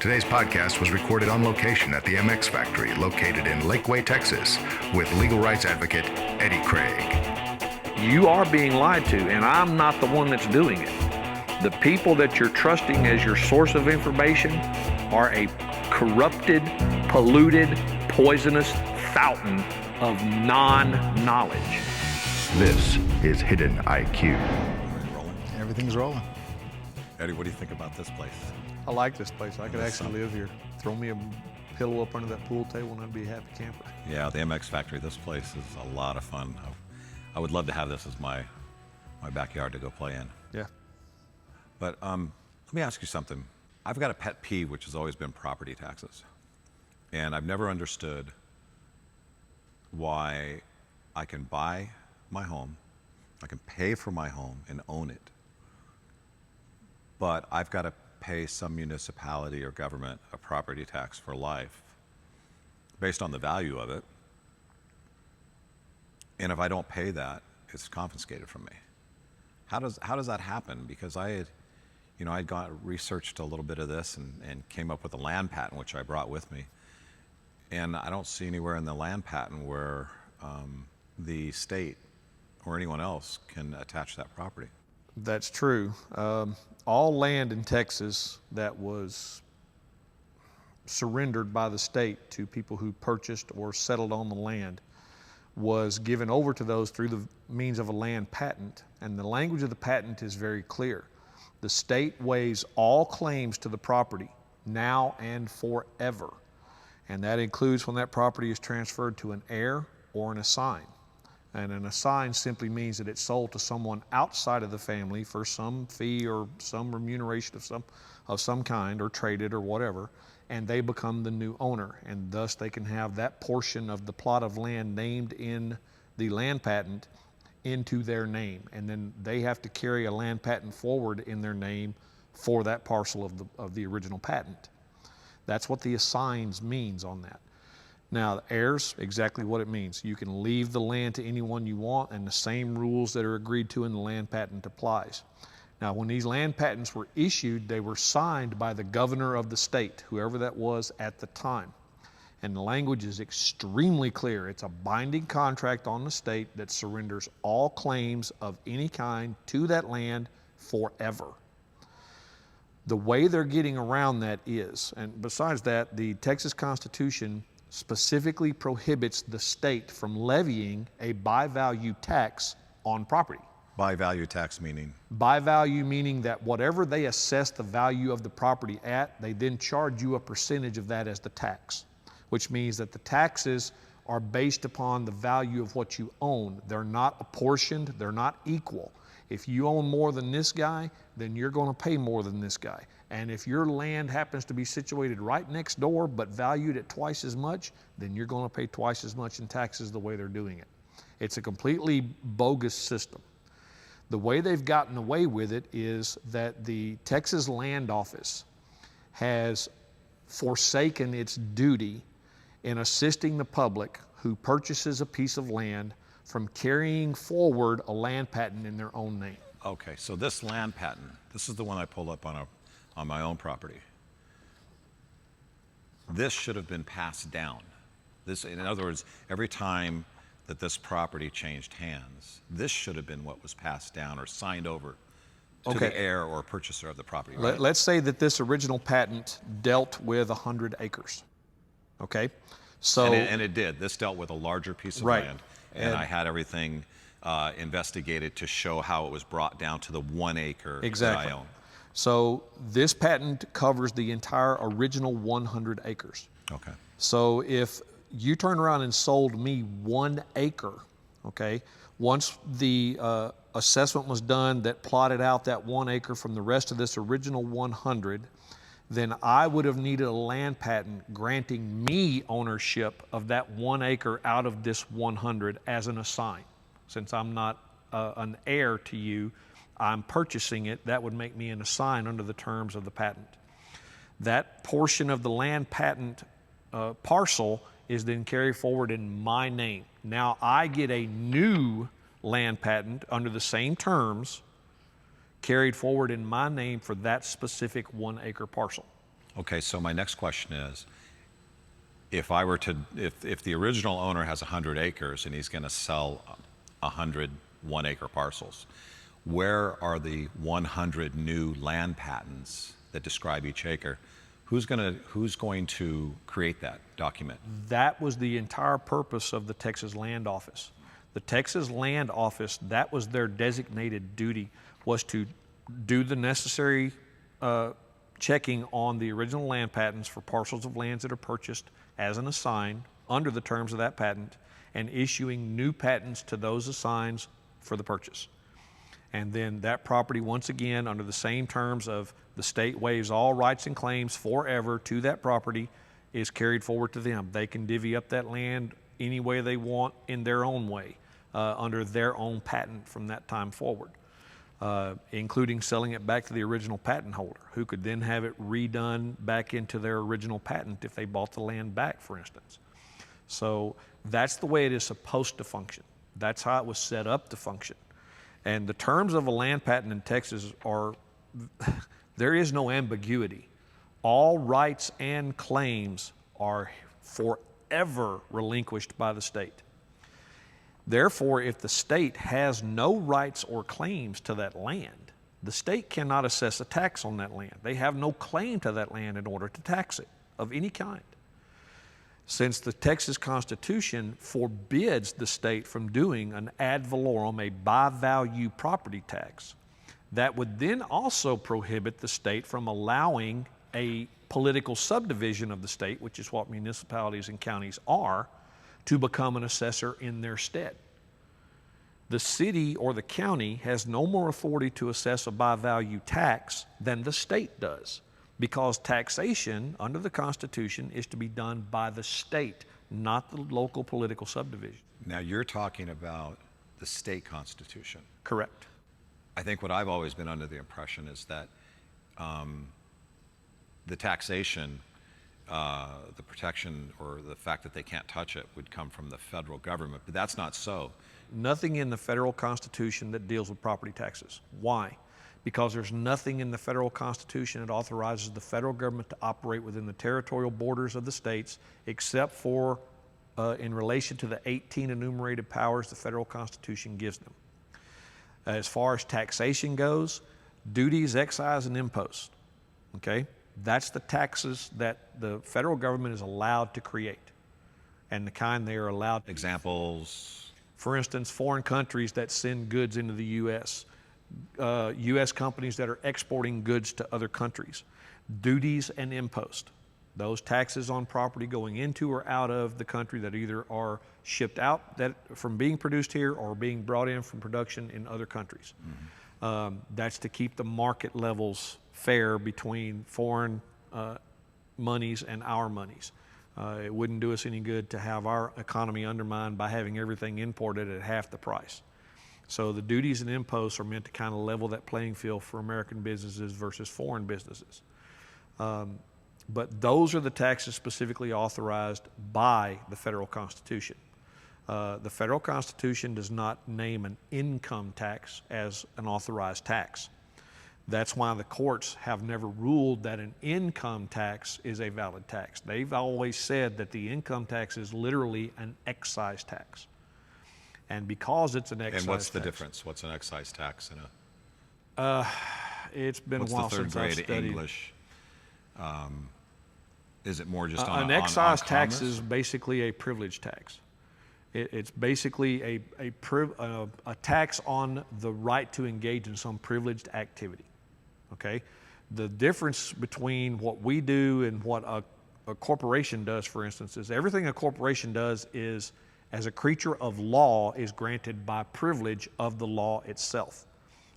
Today's podcast was recorded on location at the MX Factory located in Lakeway, Texas, with legal rights advocate Eddie Craig. You are being lied to, and I'm not the one that's doing it. The people that you're trusting as your source of information are a corrupted, polluted, poisonous fountain of non-knowledge. This is Hidden IQ. Everything's rolling. Eddie, what do you think about this place? I like this place. I could actually live here. Throw me a pillow up under that pool table and I'd be a happy camper. Yeah, the MX Factory, this place is a lot of fun. I would love to have this as my backyard to go play in. Yeah. But let me ask you something. I've got a pet peeve, which has always been property taxes. And I've never understood why I can buy my home, I can pay for my home and own it, but I've got to pay some municipality or government a property tax for life based on the value of it. And if I don't pay that, it's confiscated from me. How does that happen? Because I'd researched a little bit of this and came up with a land patent, which I brought with me. And I don't see anywhere in the land patent where the state or anyone else can attach that property. That's true. All land in Texas that was surrendered by the state to people who purchased or settled on the land was given over to those through the means of a land patent. And the language of the patent is very clear. The state waives all claims to the property now and forever. And that includes when that property is transferred to an heir or an assign. And an assign simply means that it's sold to someone outside of the family for some fee or some remuneration of some kind, or traded or whatever, and they become the new owner. And thus they can have that portion of the plot of land named in the land patent into their name. And then they have to carry a land patent forward in their name for that parcel of the original patent. That's what the assigns means on that. Now, the heirs, exactly what it means. You can leave the land to anyone you want, and the same rules that are agreed to in the land patent applies. Now, when these land patents were issued, they were signed by the governor of the state, whoever that was at the time. And the language is extremely clear. It's a binding contract on the state that surrenders all claims of any kind to that land forever. The way they're getting around that is, and besides that, the Texas Constitution specifically prohibits the state from levying a by-value tax on property. By-value tax meaning? By-value meaning that whatever they assess the value of the property at, they then charge you a percentage of that as the tax, which means that the taxes are based upon the value of what you own. They're not apportioned, they're not equal. If you own more than this guy, then you're going to pay more than this guy. And if your land happens to be situated right next door but valued at twice as much, then you're going to pay twice as much in taxes the way they're doing it. It's a completely bogus system. The way they've gotten away with it is that the Texas Land Office has forsaken its duty in assisting the public who purchases a piece of land from carrying forward a land patent in their own name. Okay, so this land patent, this is the one I pulled up on my own property. This should have been passed down. This, in other words, every time that this property changed hands, this should have been what was passed down or signed over to the heir or purchaser of the property. Right? Let's say that this original patent dealt with 100 acres. Okay, so and it did. This dealt with a larger piece of land, and I had everything investigated to show how it was brought down to the 1 acre that I own. So this patent covers the entire original 100 acres. Okay. So if you turn around and sold me 1 acre, okay, once the assessment was done that plotted out that 1 acre from the rest of this original 100, then I would have needed a land patent granting me ownership of that 1 acre out of this 100 as an assign. Since I'm not an heir to you, I'm purchasing it. That would make me an assign under the terms of the patent. That portion of the land patent parcel is then carried forward in my name. Now I get a new land patent under the same terms carried forward in my name for that specific 1 acre parcel. Okay, so my next question is, if I were to, if the original owner has 100 acres and he's going to sell 100 1-acre parcels, where are the 100 new land patents that describe each acre? Who's going to create that document? That was the entire purpose of the Texas Land Office. The Texas Land Office, that was their designated duty, was to do the necessary checking on the original land patents for parcels of lands that are purchased as an assign under the terms of that patent, and issuing new patents to those assigns for the purchase. And then that property, once again, under the same terms of the state waives all rights and claims forever to that property, is carried forward to them. They can divvy up that land any way they want in their own way, under their own patent from that time forward, including selling it back to the original patent holder, who could then have it redone back into their original patent if they bought the land back, for instance. So that's the way it is supposed to function. That's how it was set up to function. And the terms of a land patent in Texas are, there is no ambiguity. All rights and claims are forever relinquished by the state. Therefore, if the state has no rights or claims to that land, the state cannot assess a tax on that land. They have no claim to that land in order to tax it of any kind. Since the Texas Constitution forbids the state from doing an ad valorem, a by-value property tax, that would then also prohibit the state from allowing a political subdivision of the state, which is what municipalities and counties are, to become an assessor in their stead. The city or the county has no more authority to assess a by-value tax than the state does, because taxation under the Constitution is to be done by the state, not the local political subdivision. Now you're talking about the state constitution. Correct. I think what I've always been under the impression is that the taxation, the protection, or the fact that they can't touch it would come from the federal government, but that's not so. Nothing in the federal Constitution that deals with property taxes. Why? Because there's nothing in the federal Constitution that authorizes the federal government to operate within the territorial borders of the states, except for in relation to the 18 enumerated powers the federal Constitution gives them. As far as taxation goes, duties, excise, and imposts, okay? That's the taxes that the federal government is allowed to create, and the kind they are allowed. Examples? For instance, foreign countries that send goods into the U.S., U.S. companies that are exporting goods to other countries, duties and imposts, those taxes on property going into or out of the country that either are shipped out from being produced here or being brought in from production in other countries. Mm-hmm. That's to keep the market levels fair between foreign monies and our monies. It wouldn't do us any good to have our economy undermined by having everything imported at half the price. So the duties and imposts are meant to kind of level that playing field for American businesses versus foreign businesses. But those are the taxes specifically authorized by the federal Constitution. The federal Constitution does not name an income tax as an authorized tax. That's why the courts have never ruled that an income tax is a valid tax. They've always said that the income tax is literally an excise tax. And because it's an excise tax. And what's the difference? What's an excise tax in a? It's been a while since I've studied. What's the third grade English? Is it more just on an excise tax commerce? is basically a privilege tax. It's basically a tax on the right to engage in some privileged activity. Okay, the difference between what we do and what a corporation does, for instance, is everything a corporation does is, as a creature of law, is granted by privilege of the law itself.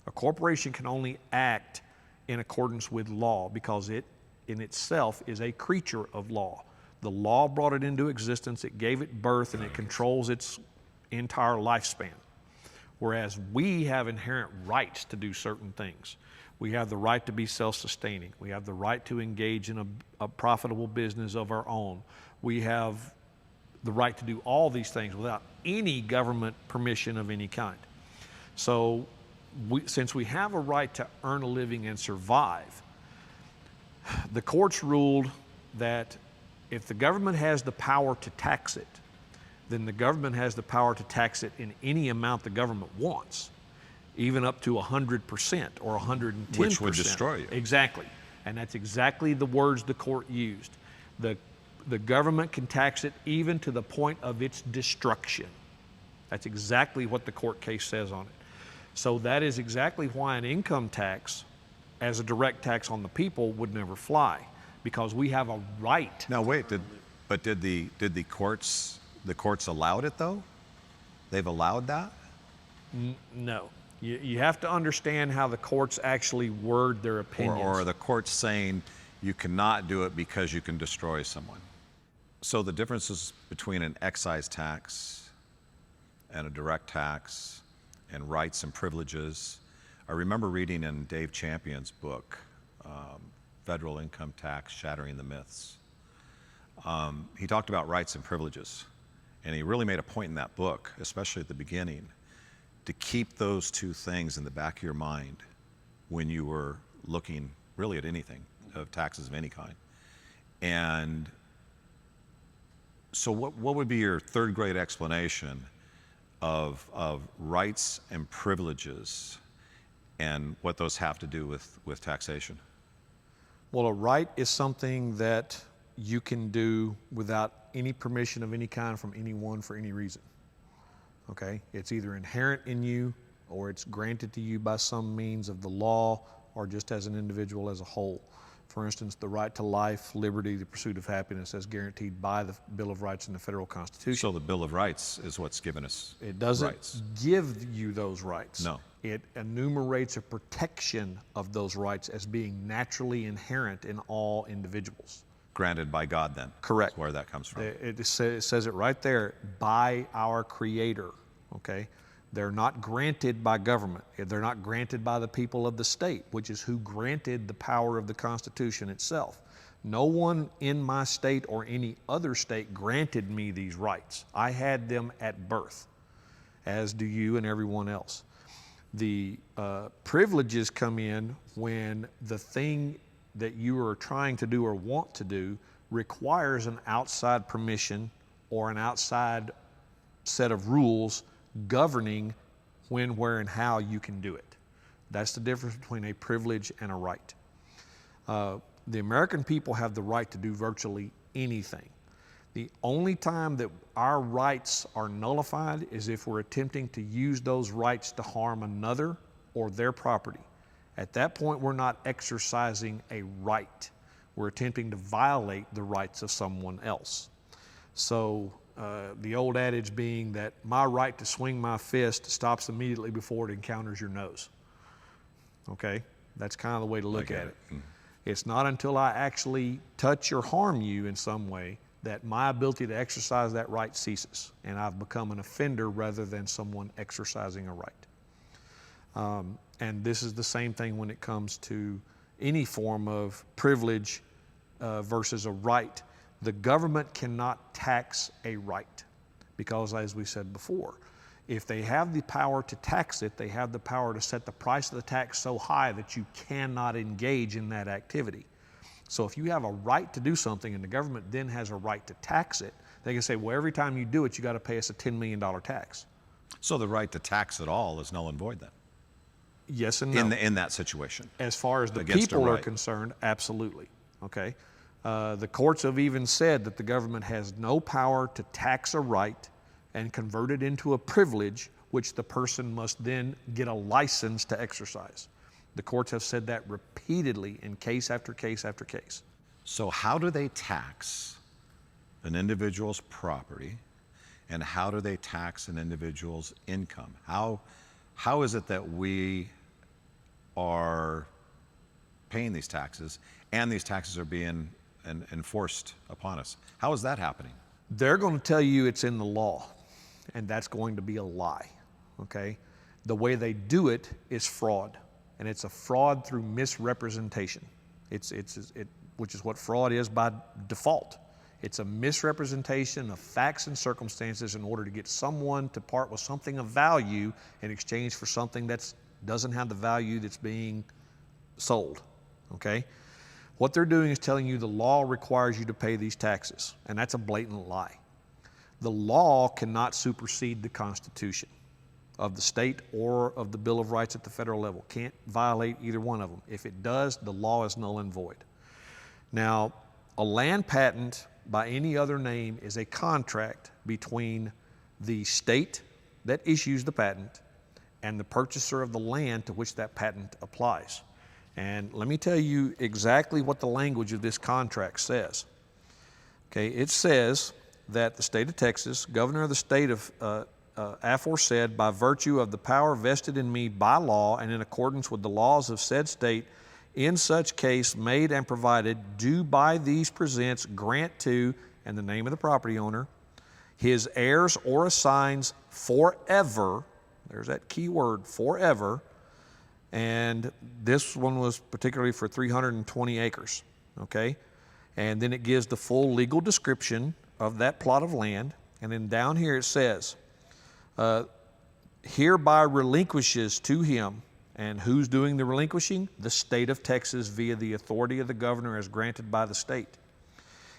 A corporation can only act in accordance with law because it in itself is a creature of law. The law brought it into existence, it gave it birth, and it controls its entire lifespan. Whereas we have inherent rights to do certain things. We have the right to be self-sustaining. We have the right to engage in a profitable business of our own. We have the right to do all these things without any government permission of any kind. So since we have a right to earn a living and survive, The courts ruled that if the government has the power to tax it, then the government has the power to tax it in any amount the government wants, even up to 100% or 110%. Which would destroy you. Exactly. And that's exactly the words the court used. The government can tax it even to the point of its destruction. That's exactly what the court case says on it. So that is exactly why an income tax, as a direct tax on the people, would never fly, because we have a right. Now wait, did the courts allowed it though? They've allowed that? No. You have to understand how the courts actually word their opinions. Or are the courts saying you cannot do it because you can destroy someone? So the differences between an excise tax and a direct tax and rights and privileges. I remember reading in Dave Champion's book, Federal Income Tax, Shattering the Myths. He talked about rights and privileges, and he really made a point in that book, especially at the beginning, to keep those two things in the back of your mind when you were looking really at anything, of taxes of any kind. And so what would be your third grade explanation of rights and privileges and what those have to do with taxation? Well, a right is something that you can do without any permission of any kind from anyone for any reason. Okay? It's either inherent in you, or it's granted to you by some means of the law, or just as an individual as a whole. For instance, the right to life, liberty, the pursuit of happiness, as guaranteed by the Bill of Rights and the federal Constitution. So the Bill of Rights is what's given us It doesn't rights. give you those rights. No. It enumerates a protection of those rights as being naturally inherent in all individuals. Granted by God then. Correct. That's where that comes from. It says it right there, by our Creator, okay? They're not granted by government. They're not granted by the people of the state, which is who granted the power of the Constitution itself. No one in my state or any other state granted me these rights. I had them at birth, as do you and everyone else. The privileges come in when the thing that you are trying to do or want to do requires an outside permission or an outside set of rules governing when, where, and how you can do it. That's the difference between a privilege and a right. The American people have the right to do virtually anything. The only time that our rights are nullified is if we're attempting to use those rights to harm another or their property. At that point, we're not exercising a right. We're attempting to violate the rights of someone else. So the old adage being that my right to swing my fist stops immediately before it encounters your nose. Okay? That's kind of the way to look at it. It's not until I actually touch or harm you in some way that my ability to exercise that right ceases, and I've become an offender rather than someone exercising a right. And this is the same thing when it comes to any form of privilege versus a right. The government cannot tax a right because, as we said before, if they have the power to tax it, they have the power to set the price of the tax so high that you cannot engage in that activity. So if you have a right to do something and the government then has a right to tax it, they can say, well, every time you do it, you got to pay us a $10 million tax. So the right to tax at all is null and void then? Yes and no. In that situation? As far as the Against a people are right. concerned, absolutely. Okay. The courts have even said that the government has no power to tax a right and convert it into a privilege, which the person must then get a license to exercise. The courts have said that repeatedly in case after case after case. So how do they tax an individual's property, and how do they tax an individual's income? How is it that we are paying these taxes and these taxes are being enforced upon us? How is that happening? They're going to tell you it's in the law, and that's going to be a lie, okay? The way they do it is fraud, and it's a fraud through misrepresentation. Which is what fraud is by default. It's a misrepresentation of facts and circumstances in order to get someone to part with something of value in exchange for something that doesn't have the value that's being sold, okay? What they're doing is telling you the law requires you to pay these taxes, and that's a blatant lie. The law cannot supersede the Constitution of the state or of the Bill of Rights at the federal level. Can't violate either one of them. If it does, the law is null and void. Now, a land patent by any other name is a contract between the state that issues the patent and the purchaser of the land to which that patent applies. And let me tell you exactly what the language of this contract says. Okay, it says that the state of Texas, governor of the state of aforesaid, by virtue of the power vested in me by law and in accordance with the laws of said state, in such case made and provided, do by these presents grant to, and the name of the property owner, his heirs or assigns forever, there's that key word, forever, and this one was particularly for 320 acres, okay? And then it gives the full legal description of that plot of land, and then down here it says, hereby relinquishes to him, and who's doing the relinquishing? The state of Texas via the authority of the governor as granted by the state.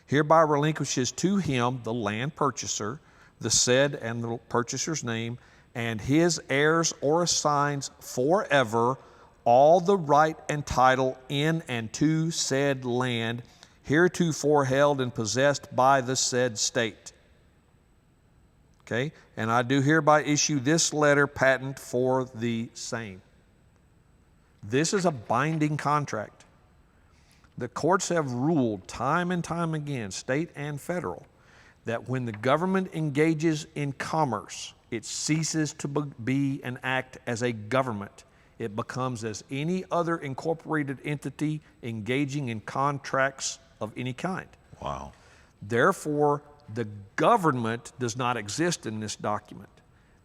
Hereby relinquishes to him, the land purchaser, the said and the purchaser's name, and his heirs or assigns forever all the right and title in and to said land, heretofore held and possessed by the said state. Okay, and I do hereby issue this letter patent for the same. This is a binding contract. The courts have ruled time and time again, state and federal, that when the government engages in commerce, it ceases to be and act as a government. It becomes as any other incorporated entity engaging in contracts of any kind. Wow. Therefore, the government does not exist in this document.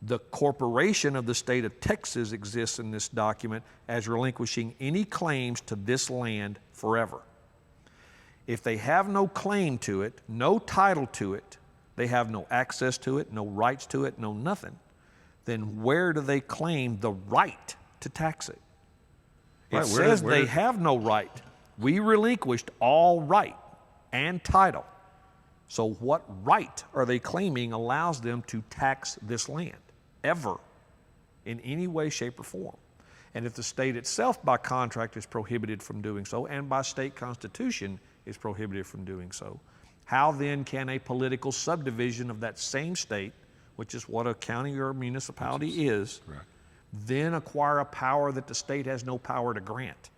The corporation of the state of Texas exists in this document as relinquishing any claims to this land forever. If they have no claim to it, no title to it, they have no access to it, no rights to it, no nothing, then where do they claim the right to tax it? It says they have no right. We relinquished all right and title. So what right are they claiming allows them to tax this land ever in any way, shape, or form? And if the state itself by contract is prohibited from doing so, and by state constitution is prohibited from doing so, how then can a political subdivision of that same state, which is what a county or a municipality is, correct, then acquire a power that the state has no power to grant?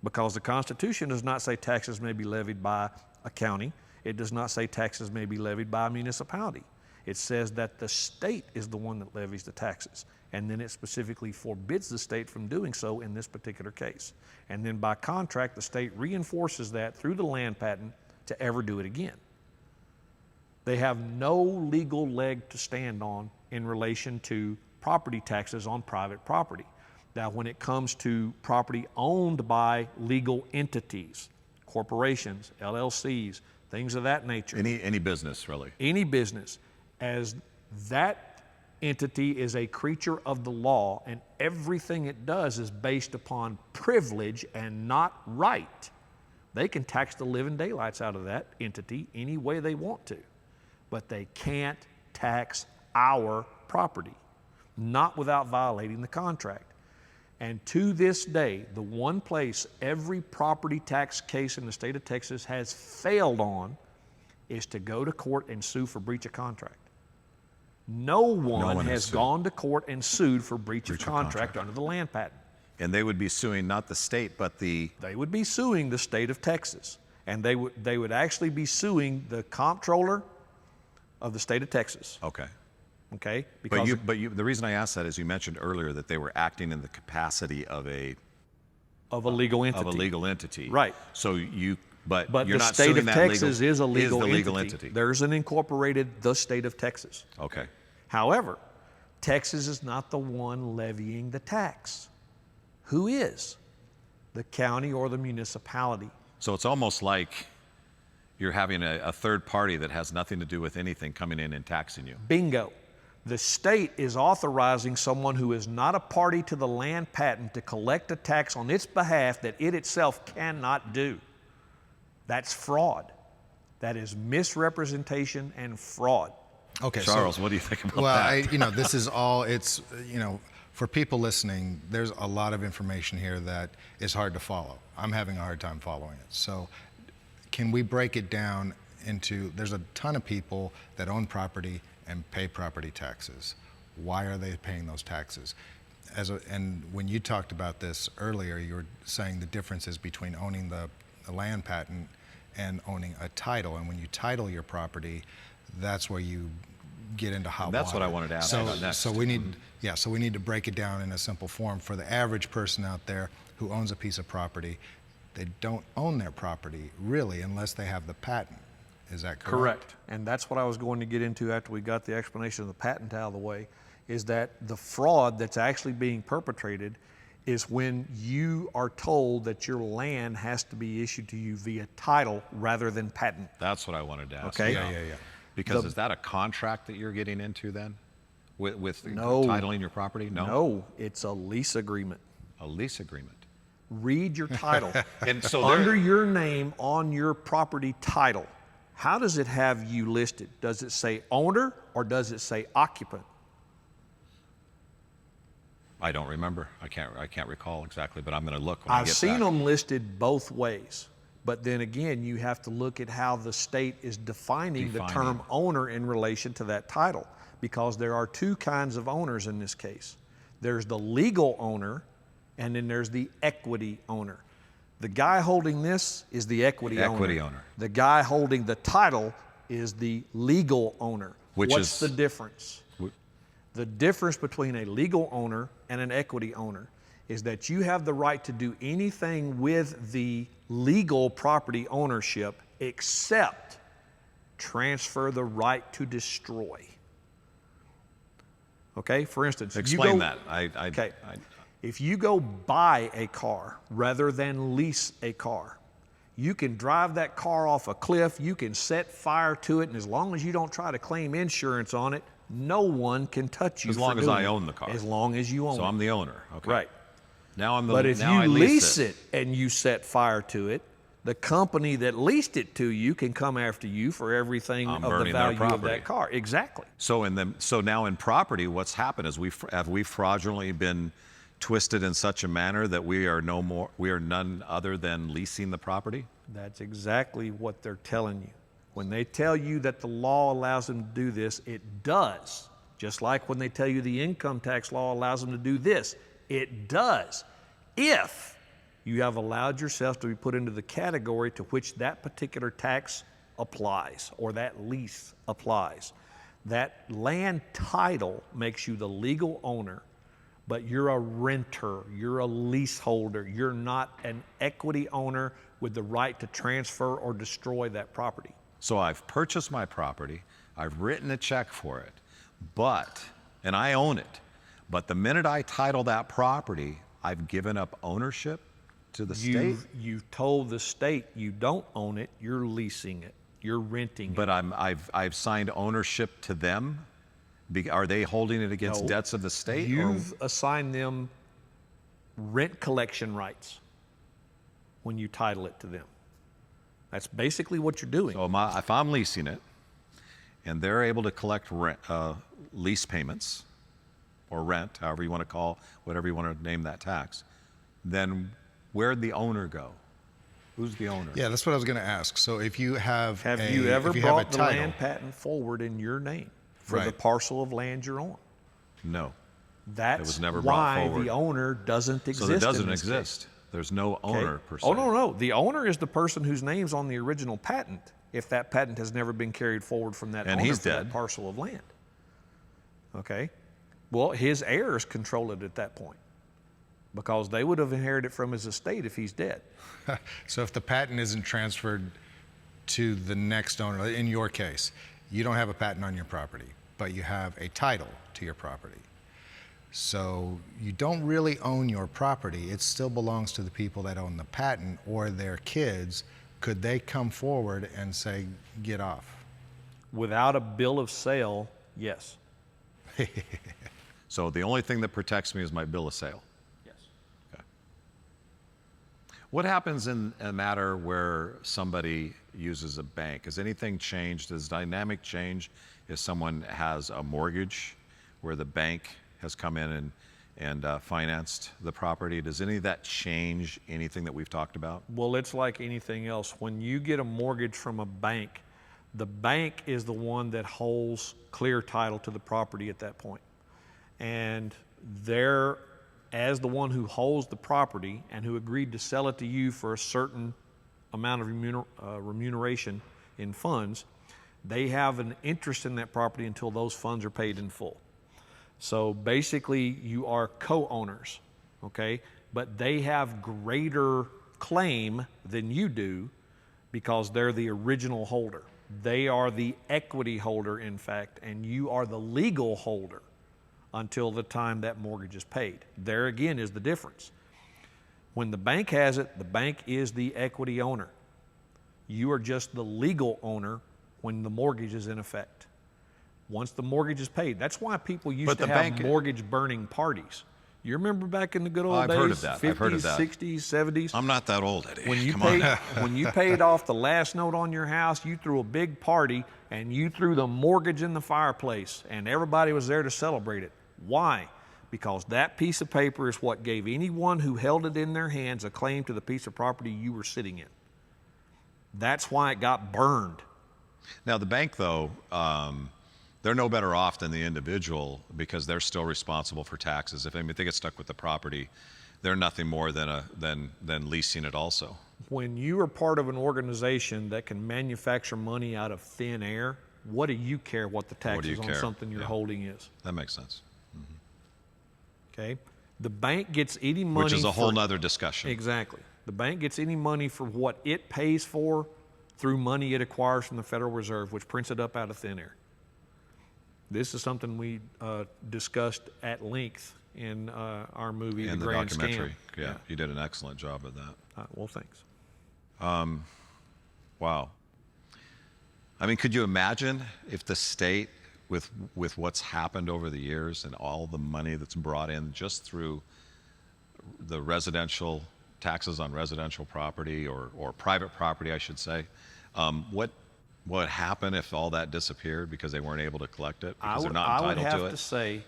Because the Constitution does not say taxes may be levied by a county. It does not say taxes may be levied by a municipality. It says that the state is the one that levies the taxes. And then it specifically forbids the state from doing so in this particular case. And then by contract, the state reinforces that through the land patent to ever do it again. They have no legal leg to stand on in relation to property taxes on private property. Now, when it comes to property owned by legal entities, corporations, LLCs, things of that nature. Any business, really. Any business, as that entity is a creature of the law, and everything it does is based upon privilege and not right. They can tax the living daylights out of that entity any way they want to, but they can't tax our property, not without violating the contract. And to this day, the one place every property tax case in the state of Texas has failed on is to go to court and sue for breach of contract. No one has gone to court and sued for breach of contract under the land patent. And they would be suing not the state, but They would be suing the state of Texas. And they would actually be suing the comptroller of the state of Texas. Okay. Okay? But the reason I asked that is you mentioned earlier that they were acting in the capacity of a legal entity. Of a legal entity. Right. So but the you're not state suing of that Texas legal, is a legal, the entity. legal entity. There's an incorporated the state of Texas. Okay. However, Texas is not the one levying the tax. Who is? The county or the municipality. So it's almost like you're having a third party that has nothing to do with anything coming in and taxing you. Bingo. The state is authorizing someone who is not a party to the land patent to collect a tax on its behalf that it itself cannot do. That's fraud. That is misrepresentation and fraud. Okay, Charles, what do you think about well, that? this is all, it's, for people listening, there's a lot of information here that is hard to follow. I'm having a hard time following it. So can we break it down into, there's a ton of people that own property and pay property taxes. Why are they paying those taxes? And when you talked about this earlier, you were saying the differences between owning the land patent and owning a title. And when you title your property, that's where you get into hot water. That's what I wanted to ask about next. So we need to break it down in a simple form for the average person out there who owns a piece of property. They don't own their property really unless they have the patent. Is that correct? Correct. And that's what I was going to get into after we got the explanation of the patent out of the way, is that the fraud that's actually being perpetrated is when you are told that your land has to be issued to you via title rather than patent. That's what I wanted to ask. Okay. Yeah. Because is that a contract that you're getting into then? With No. titling your property? No. No, it's a lease agreement. A lease agreement. Read your title. And so under your name on your property title, how does it have you listed? Does it say owner or does it say occupant? I don't remember. I can't recall exactly, but I'm going to look when I I've get seen back. them listed both ways. But then again, you have to look at how the state is defining the term owner in relation to that title, because there are two kinds of owners in this case. There's the legal owner, and then there's the equity owner. The guy holding this is the equity owner. The guy holding the title is the legal owner. What's the difference? The difference between a legal owner and an equity owner is that you have the right to do anything with the legal property ownership except transfer the right to destroy. Okay, for instance, Explain that. If you go buy a car rather than lease a car, you can drive that car off a cliff, you can set fire to it, and as long as you don't try to claim insurance on it, no one can touch you. As long as I own the car. As long as you own it. So I'm the owner. Okay. Right. Now I'm the. But if now you I lease it and you set fire to it, the company that leased it to you can come after you for everything of the burning their value of property. that car. Exactly. So now in property, what's happened is we fraudulently been twisted in such a manner that we are none other than leasing the property? That's exactly what they're telling you. When they tell you that the law allows them to do this, it does. Just like when they tell you the income tax law allows them to do this, it does. If you have allowed yourself to be put into the category to which that particular tax applies or that lease applies. That land title makes you the legal owner, but you're a renter, you're a leaseholder, you're not an equity owner with the right to transfer or destroy that property. So I've purchased my property, I've written a check for it, and I own it. But the minute I title that property, I've given up ownership to the state. You've told the state you don't own it, you're leasing it, you're renting it. But I've signed ownership to them. Are they holding it against debts of the state? You've assigned them rent collection rights when you title it to them. That's basically what you're doing. So if I'm leasing it, and they're able to collect lease payments, or rent, however you want to call, whatever you want to name that tax, then where'd the owner go? Who's the owner? Yeah, that's what I was going to ask. So if you have you ever brought the title, land patent forward in your name for the Right. parcel of land you're on? No. That's was never brought why forward. the owner doesn't exist. So there doesn't in this exist. case. There's no owner per se. Oh, no. The owner is the person whose name's on the original patent, if that patent has never been carried forward from that And owner he's for that dead. parcel of land. Okay? Well, his heirs control it at that point because they would have inherited from his estate if he's dead. So if the patent isn't transferred to the next owner, in your case, you don't have a patent on your property, but you have a title to your property. So you don't really own your property. It still belongs to the people that own the patent or their kids. Could they come forward and say, get off? Without a bill of sale, yes. So the only thing that protects me is my bill of sale. Yes. Okay. What happens in a matter where somebody uses a bank? Has anything changed? Does dynamic change if someone has a mortgage where the bank has come in and financed the property? Does any of that change anything that we've talked about? Well, it's like anything else. When you get a mortgage from a bank, the bank is the one that holds clear title to the property at that point. And they're, as the one who holds the property and who agreed to sell it to you for a certain amount of remuneration in funds, they have an interest in that property until those funds are paid in full. So basically, you are co-owners, okay? But they have greater claim than you do because they're the original holder. They are the equity holder, in fact, and you are the legal holder until the time that mortgage is paid. There again is the difference. When the bank has it, the bank is the equity owner. You are just the legal owner when the mortgage is in effect. Once the mortgage is paid, that's why people used to have mortgage burning parties. You remember back in the good old days? I've heard of that. 50s, I've heard of that. 60s, 70s? I'm not that old, Eddie. When you paid off the last note on your house, you threw a big party and you threw the mortgage in the fireplace and everybody was there to celebrate it. Why? Because that piece of paper is what gave anyone who held it in their hands a claim to the piece of property you were sitting in. That's why it got burned. Now the bank, though, they're no better off than the individual because they're still responsible for taxes. If they get stuck with the property, they're nothing more than leasing it also. When you are part of an organization that can manufacture money out of thin air, what do you care what the taxes on something you're holding is? That makes sense. Okay? The bank gets any money. Which is a whole nother discussion. Exactly. The bank gets any money for what it pays for through money it acquires from the Federal Reserve, which prints it up out of thin air. This is something we discussed at length in our movie, in The the Grand documentary. Scam. Yeah, you did an excellent job of that. Well, thanks. Wow. I mean, could you imagine if the state, with what's happened over the years and all the money that's brought in just through the residential taxes on residential property or private property, I should say, what would happen if all that disappeared because they weren't able to collect it because they're not entitled to it? I would have to say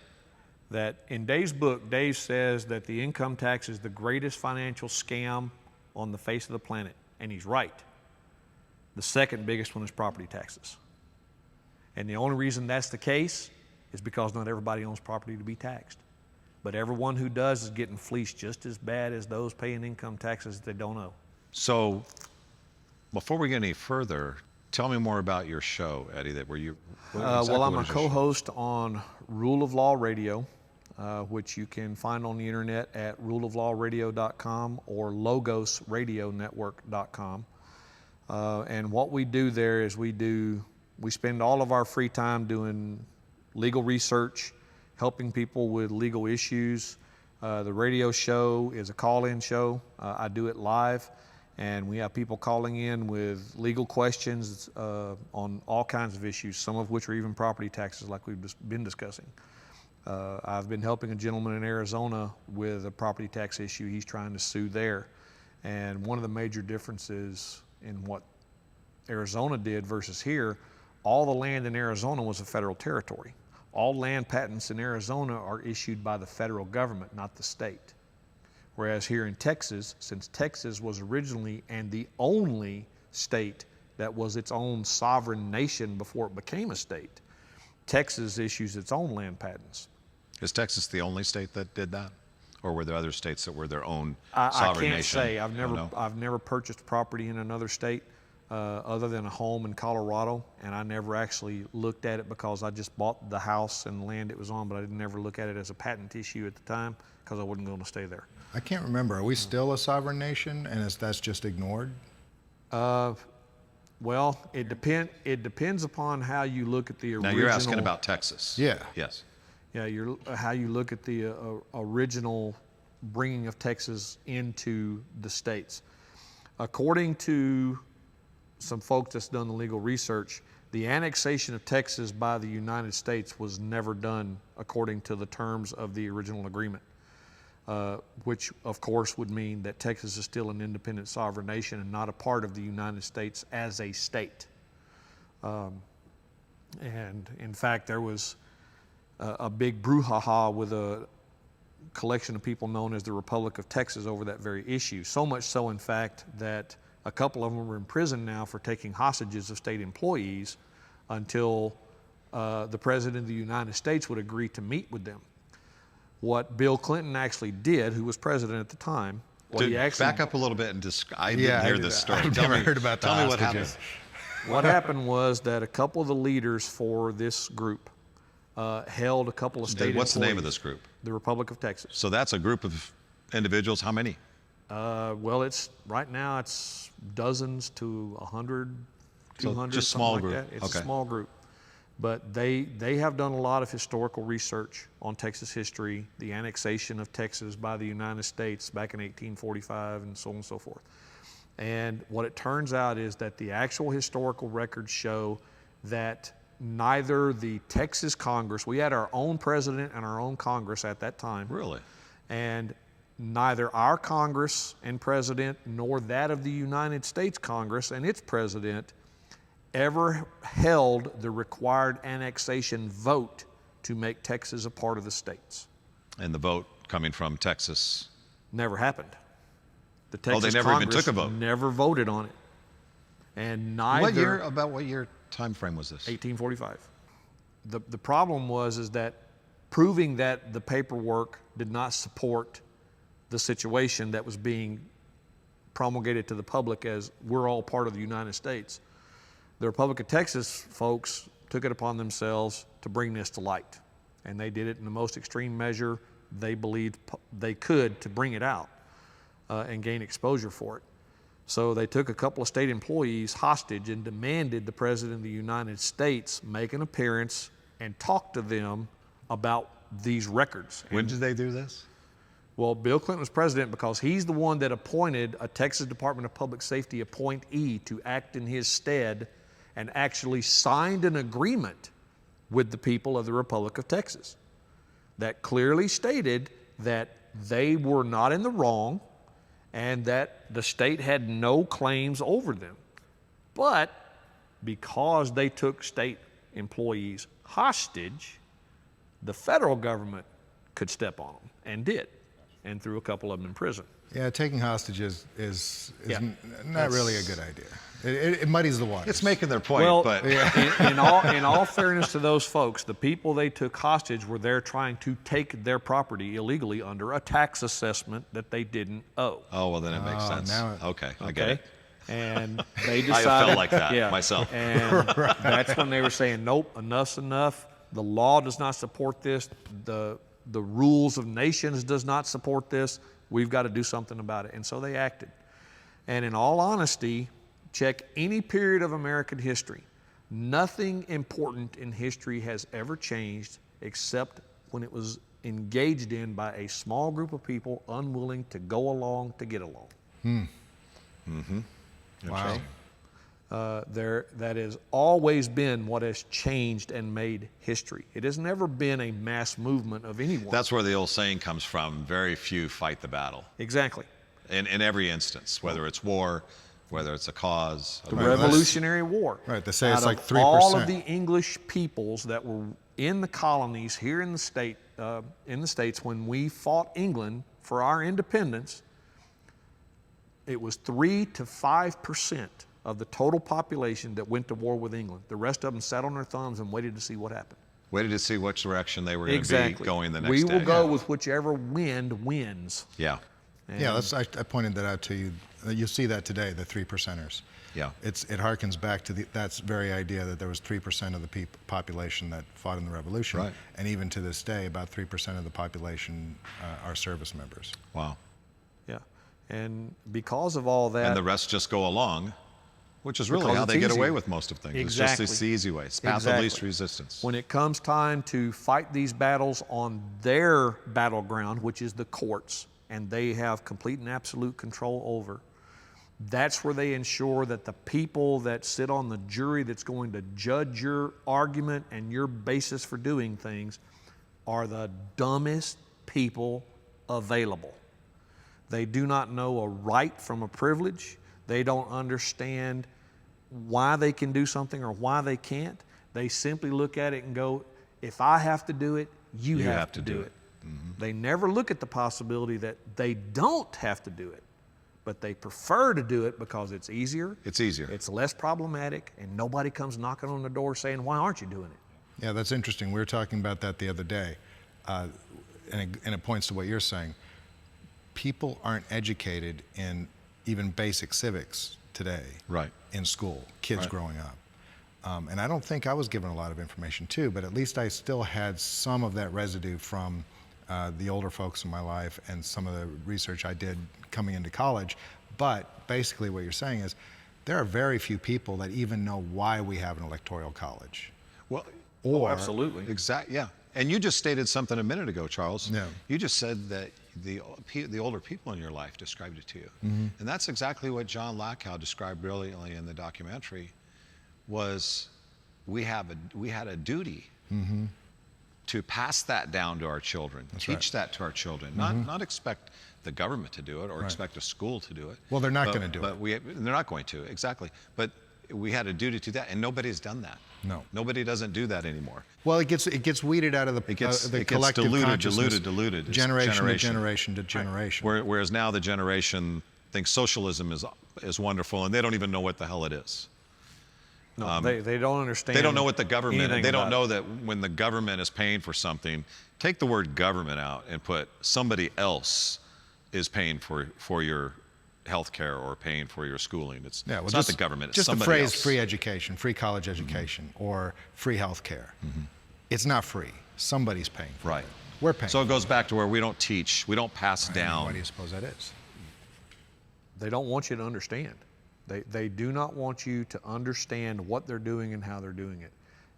that in Dave's book, Dave says that the income tax is the greatest financial scam on the face of the planet, and he's right. The second biggest one is property taxes. And the only reason that's the case is because not everybody owns property to be taxed. But everyone who does is getting fleeced just as bad as those paying income taxes that they don't owe. So before we get any further, tell me more about your show, Eddie. Well, I'm a co-host on Rule of Law Radio, which you can find on the internet at ruleoflawradio.com or logosradionetwork.com. And what we do there is we spend all of our free time doing legal research, helping people with legal issues. The radio show is a call-in show. I do it live, and we have people calling in with legal questions on all kinds of issues, some of which are even property taxes like we've just been discussing. I've been helping a gentleman in Arizona with a property tax issue. He's trying to sue there. And one of the major differences in what Arizona did versus here, all the land in Arizona was a federal territory. All land patents in Arizona are issued by the federal government, not the state. Whereas here in Texas, since Texas was originally and the only state that was its own sovereign nation before it became a state, Texas issues its own land patents. Is Texas the only state that did that? Or were there other states that were their own sovereign nation? I can't say. I've never purchased property in another state other than a home in Colorado, and I never actually looked at it because I just bought the house and the land it was on, but I didn't ever look at it as a patent issue at the time because I wasn't going to stay there. I can't remember. Are we still a sovereign nation, and that's just ignored? Well, it depends upon how you look at the original. Now you're asking about Texas. Yeah. Yes. Yeah, how you look at the original bringing of Texas into the states. According to some folks that's done the legal research, The annexation of Texas by the United States was never done according to the terms of the original agreement, which of course would mean that Texas is still an independent sovereign nation and not a part of the United States as a state. And in fact, there was a big brouhaha with a collection of people known as the Republic of Texas over that very issue. So much so, in fact, that a couple of them are in prison now for taking hostages of state employees until the President of the United States would agree to meet with them. What Bill Clinton actually did, who was president at the time, back up a little bit and I didn't hear this story. I've never heard about the Tell me what hostages. happened. What happened was that a couple of the leaders for this group held a couple of state What's the name of employees. this group? The Republic of Texas. So that's a group of individuals. How many? Well, right now it's dozens to 100, 200, just something small like group. that. It's Okay. a small group. But they have done a lot of historical research on Texas history, the annexation of Texas by the United States back in 1845 and so on and so forth. And what it turns out is that the actual historical records show that neither the Texas Congress, we had our own president and our own Congress at that time. Really? And neither our Congress and president nor that of the United States Congress and its president ever held the required annexation vote to make Texas a part of the states. And the vote coming from Texas? Never happened. The Texas they never even Congress took a vote? Never voted on it. And neither... About what year time frame was this? 1845. The problem is that proving that the paperwork did not support the situation that was being promulgated to the public as we're all part of the United States. The Republic of Texas folks took it upon themselves to bring this to light. And they did it in the most extreme measure they believed they could to bring it out and gain exposure for it. So they took a couple of state employees hostage and demanded the President of the United States make an appearance and talk to them about these records. When did they do this? Well, Bill Clinton was president because he's the one that appointed a Texas Department of Public Safety appointee to act in his stead and actually signed an agreement with the people of the Republic of Texas that clearly stated that they were not in the wrong and that the state had no claims over them. But because they took state employees hostage, the federal government could step on them and did, and threw a couple of them in prison. Yeah, taking hostages is Yeah. not really a good idea. It muddies the waters. It's making their point, Well, but in all fairness to those folks, the people they took hostage were there trying to take their property illegally under a tax assessment that they didn't owe. oh well, then it makes sense. now Okay, I get it. And they I decided. have felt like that yeah, myself. And that's when they were saying, nope, enough's enough. The law does not support this. The rules of nations does not support this. We've got to do something about it. And so they acted. And in all honesty, check any period of American history. Nothing important in history has ever changed except when it was engaged in by a small group of people unwilling to go along to get along. Wow. That has always been what has changed and made history. It has never been a mass movement of anyone. That's where the old saying comes from, very few fight the battle. Exactly. In every instance, whether it's war, whether it's a cause. The Revolutionary War. Right, they say it's Out like of 3%. all of the English peoples that were in the colonies here in the States when we fought England for our independence, it was 3 to 5% of the total population that went to war with England. The rest of them sat on their thumbs and waited to see what happened. Waited to see which direction they were going to be going the next We day. will go with whichever wind wins. Yeah. Yeah, I pointed that out to you. You see that today, the 3%ers. Yeah. It harkens back to that very idea that there was 3% of the population that fought in the revolution. Right. And even to this day, about 3% of the population are service members. Wow. Yeah. And because of all that. And the rest just go along, which is really Because how it's they get easy. away with most of things. Exactly. It's just the easy way. It's path of least resistance. When it comes time to fight these battles on their battleground, which is the courts, and they have complete and absolute control over, That's where they ensure that the people that sit on the jury that's going to judge your argument and your basis for doing things are the dumbest people available. They do not know a right from a privilege. They don't understand why they can do something or why they can't. They simply look at it and go, if I have to do it, you have to do it. Mm-hmm. They never look at the possibility that they don't have to do it, but they prefer to do it because it's easier. It's easier. It's less problematic, and nobody comes knocking on the door saying, why aren't you doing it? Yeah, that's interesting. We were talking about that the other day, and it points to what you're saying. People aren't educated in even basic civics today. Right. In school, kids Right. growing up. And I don't think I was given a lot of information too, but at least I still had some of that residue from the older folks in my life and some of the research I did coming into college. But basically what you're saying is there are very few people that even know why we have an electoral college. Well, Oh, absolutely. Exactly. Yeah. And you just stated something a minute ago, Charles. Yeah. You just said that the older people in your life described it to you, Mm-hmm. and that's exactly what John Lakow described brilliantly in the documentary. Was we had a duty Mm-hmm. to pass that down to our children, That's teach right. that to our children, not expect the government to do it or Right. expect a school to do it. Well, they're not But- gonna do but they're not going to, exactly. But we had a duty to that, and nobody's done that. No. Nobody doesn't do that anymore. Well, it gets weeded out of the It gets collective diluted, consciousness, diluted. It's generation to generation to generation. Whereas now the generation thinks socialism is wonderful, and they don't even know what the hell it is. No, they don't understand. They don't know what the government. anything They don't about know it. that when the government is paying for something, take the word government out and put somebody else is paying for your health care or paying for your schooling. It's not the government. It's just somebody the phrase else. free education, free college education, or free health care. It's not free. Somebody's paying for Right. it. We're paying. So it goes back to where we don't teach, we don't pass Why down. do you suppose that is? They don't want you to understand. They do not want you to understand what they're doing and how they're doing it.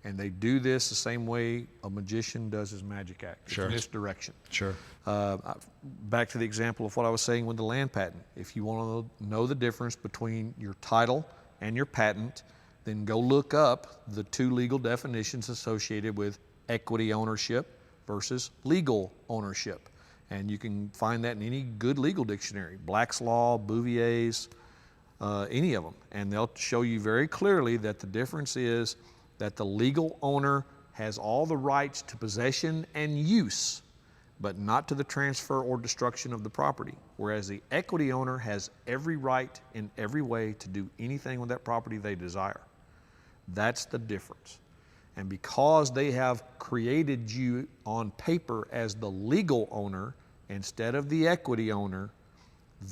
And they do this the same way a magician does his magic act. It's Sure. misdirection. Sure. Back to the example of what I was saying with the land patent. If you want to know the difference between your title and your patent, then go look up the two legal definitions associated with equity ownership versus legal ownership. And you can find that in any good legal dictionary, Black's Law, Bouvier's, any of them. And they'll show you very clearly that the difference is that the legal owner has all the rights to possession and use, but not to the transfer or destruction of the property. Whereas the equity owner has every right in every way to do anything with that property they desire. That's the difference. And because they have created you on paper as the legal owner instead of the equity owner,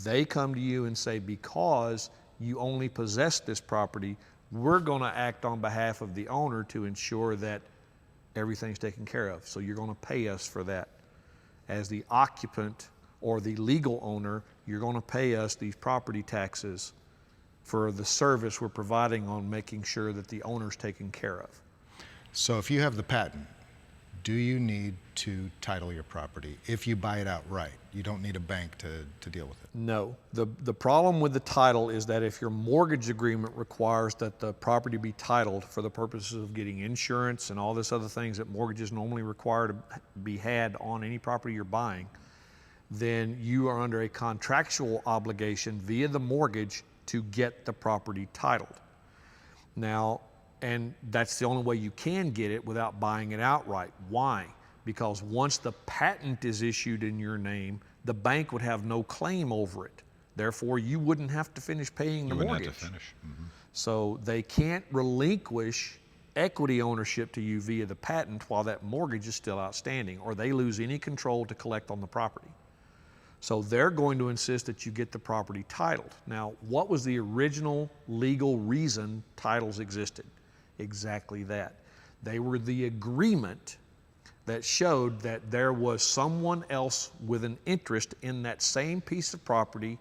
they come to you and say, because you only possess this property, we're going to act on behalf of the owner to ensure that everything's taken care of. So you're going to pay us for that. As the occupant or the legal owner, you're going to pay us these property taxes for the service we're providing on making sure that the owner's taken care of. So if you have the patent, do you need to title your property? If you buy it outright, you don't need a bank to deal with it. No. The problem with the title is that if your mortgage agreement requires that the property be titled for the purposes of getting insurance and all this other things that mortgages normally require to be had on any property you're buying, then you are under a contractual obligation via the mortgage to get the property titled. Now, and that's the only way you can get it without buying it outright. Why? Because once the patent is issued in your name, the bank would have no claim over it. Therefore, you wouldn't have to finish paying the You wouldn't mortgage. have to finish. Mhm. So they can't relinquish equity ownership to you via the patent while that mortgage is still outstanding, or they lose any control to collect on the property. So they're going to insist that you get the property titled. Now, what was the original legal reason titles existed? Exactly that. They were the agreement that showed that there was someone else with an interest in that same piece of property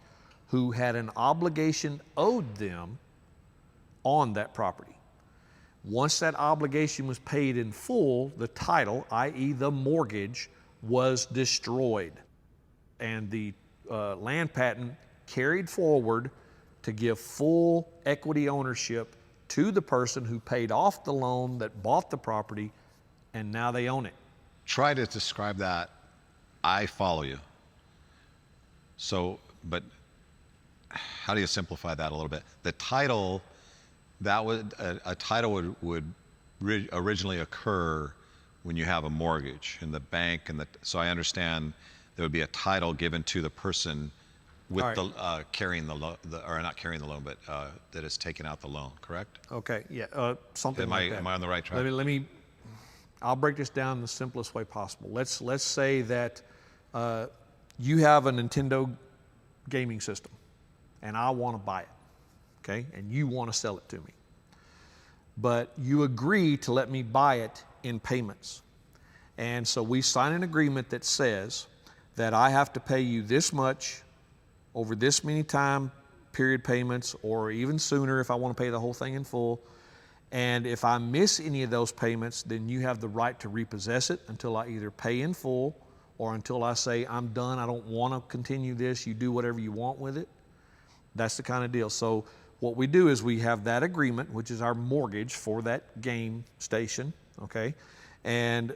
who had an obligation owed them on that property. Once that obligation was paid in full, the title, i.e. the mortgage, was destroyed. And the land patent carried forward to give full equity ownership to the person who paid off the loan that bought the property, and now they own it. Try to describe that. I follow you. So, but how do you simplify that a little bit? The title, that would, a title would originally occur when you have a mortgage in the bank, and so I understand there would be a title given to the person with All right. the carrying the loan, or not carrying the loan, but that is taking out the loan. Correct? Okay, yeah, something like that. Am I on the right track? I'll break this down the simplest way possible. Let's say that you have a Nintendo gaming system, and I want to buy it, okay? And you want to sell it to me. But you agree to let me buy it in payments. And so we sign an agreement that says that I have to pay you this much over this many time period payments, or even sooner if I want to pay the whole thing in full. And if I miss any of those payments, then you have the right to repossess it until I either pay in full or until I say, I'm done, I don't want to continue this, you do whatever you want with it. That's the kind of deal. So what we do is we have that agreement, which is our mortgage for that game station, okay? And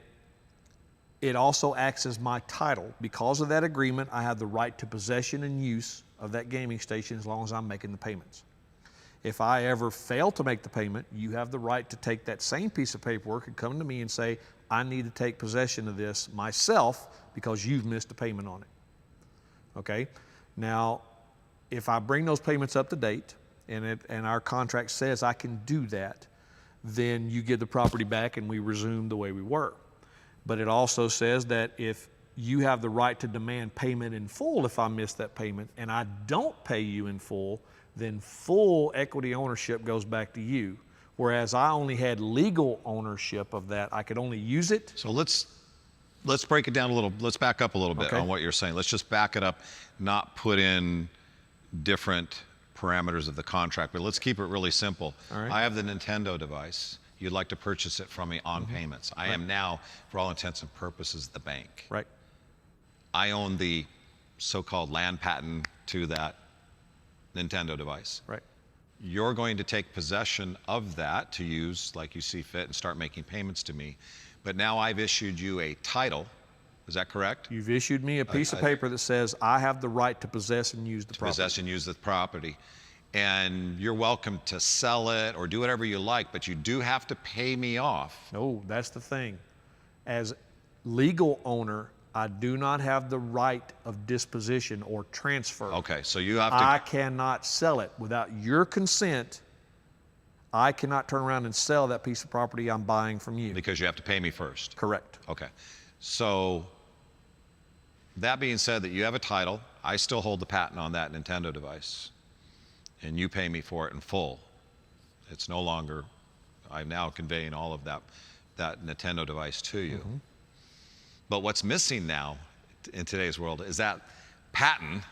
it also acts as my title. Because of that agreement, I have the right to possession and use of that gaming station as long as I'm making the payments. If I ever fail to make the payment, you have the right to take that same piece of paperwork and come to me and say, I need to take possession of this myself because you've missed a payment on it. Okay? Now, if I bring those payments up to date, and our contract says I can do that, then you give the property back and we resume the way we were. But it also says that if you have the right to demand payment in full if I miss that payment and I don't pay you in full, then full equity ownership goes back to you. Whereas I only had legal ownership of that. I could only use it. So let's break it down a little. Let's back up a little bit on what you're saying. Let's just back it up, not put in different parameters of the contract, but let's keep it really simple. All right. I have the Nintendo device. You'd like to purchase it from me on payments. I am now, for all intents and purposes, the bank. Right. I own the so-called land patent to that Nintendo device. Right. You're going to take possession of that to use like you see fit and start making payments to me. But now I've issued you a title. Is that correct? You've issued me a piece of paper that says I have the right to possess and use the property. Possess and use the property. And you're welcome to sell it or do whatever you like, but you do have to pay me off. No, that's the thing. As legal owner, I do not have the right of disposition or transfer. Okay, so you have to... I cannot sell it without your consent. I cannot turn around and sell that piece of property I'm buying from you. Because you have to pay me first. Correct. Okay. So that being said, that you have a title, I still hold the patent on that Nintendo device, and you pay me for it in full. It's no longer, I'm now conveying all of that Nintendo device to you. Mm-hmm. But what's missing now in today's world is that patent,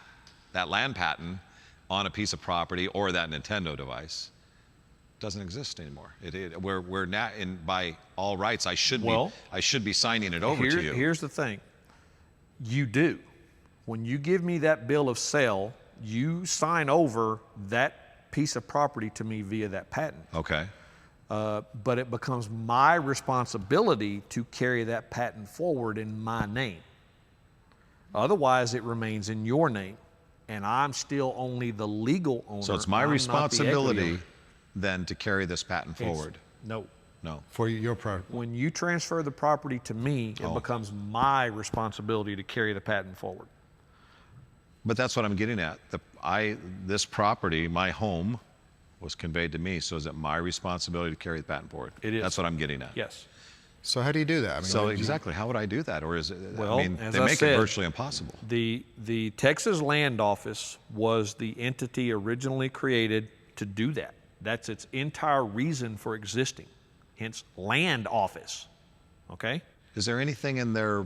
that land patent on a piece of property or that Nintendo device doesn't exist anymore. We're now by all rights. I should be signing it over to you. Here's the thing. You do. When you give me that bill of sale, you sign over that piece of property to me via that patent. Okay. But it becomes my responsibility to carry that patent forward in my name. Otherwise, it remains in your name, and I'm still only the legal owner. So it's my responsibility then to carry this patent forward. No. For your property. When you transfer the property to me, it becomes my responsibility to carry the patent forward. But that's what I'm getting at. This property, my home, was conveyed to me, so is it my responsibility to carry the patent forward? It is. That's what I'm getting at. Yes. So how do you do that? I mean, so exactly, how would I do that? Or is it, well, I mean, as they I make said, it virtually impossible. The Texas Land Office was the entity originally created to do that. That's its entire reason for existing, hence Land Office, okay? Is there anything in their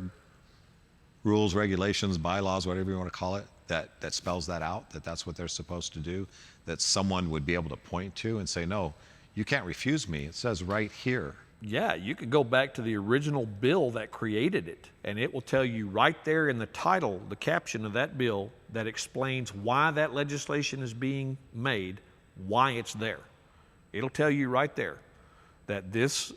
rules, regulations, bylaws, whatever you want to call it, that spells that out, that that's what they're supposed to do, that someone would be able to point to and say, no, you can't refuse me. It says right here. Yeah, you could go back to the original bill that created it, and it will tell you right there in the title, the caption of that bill, that explains why that legislation is being made, why it's there. It'll tell you right there that this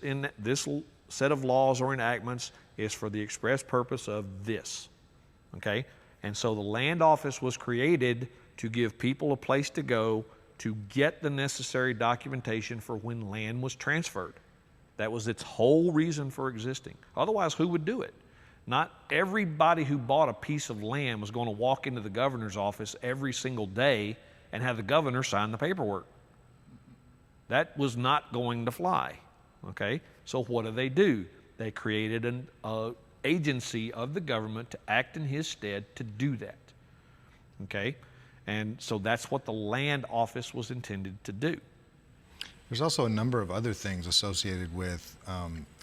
set of laws or enactments is for the express purpose of this, okay? And so the land office was created to give people a place to go to get the necessary documentation for when land was transferred. That was its whole reason for existing. Otherwise, who would do it? Not everybody who bought a piece of land was going to walk into the governor's office every single day and have the governor sign the paperwork. That was not going to fly, okay? So what do? They created an agency of the government to act in his stead to do that, okay? And so that's what the land office was intended to do. There's also a number of other things associated with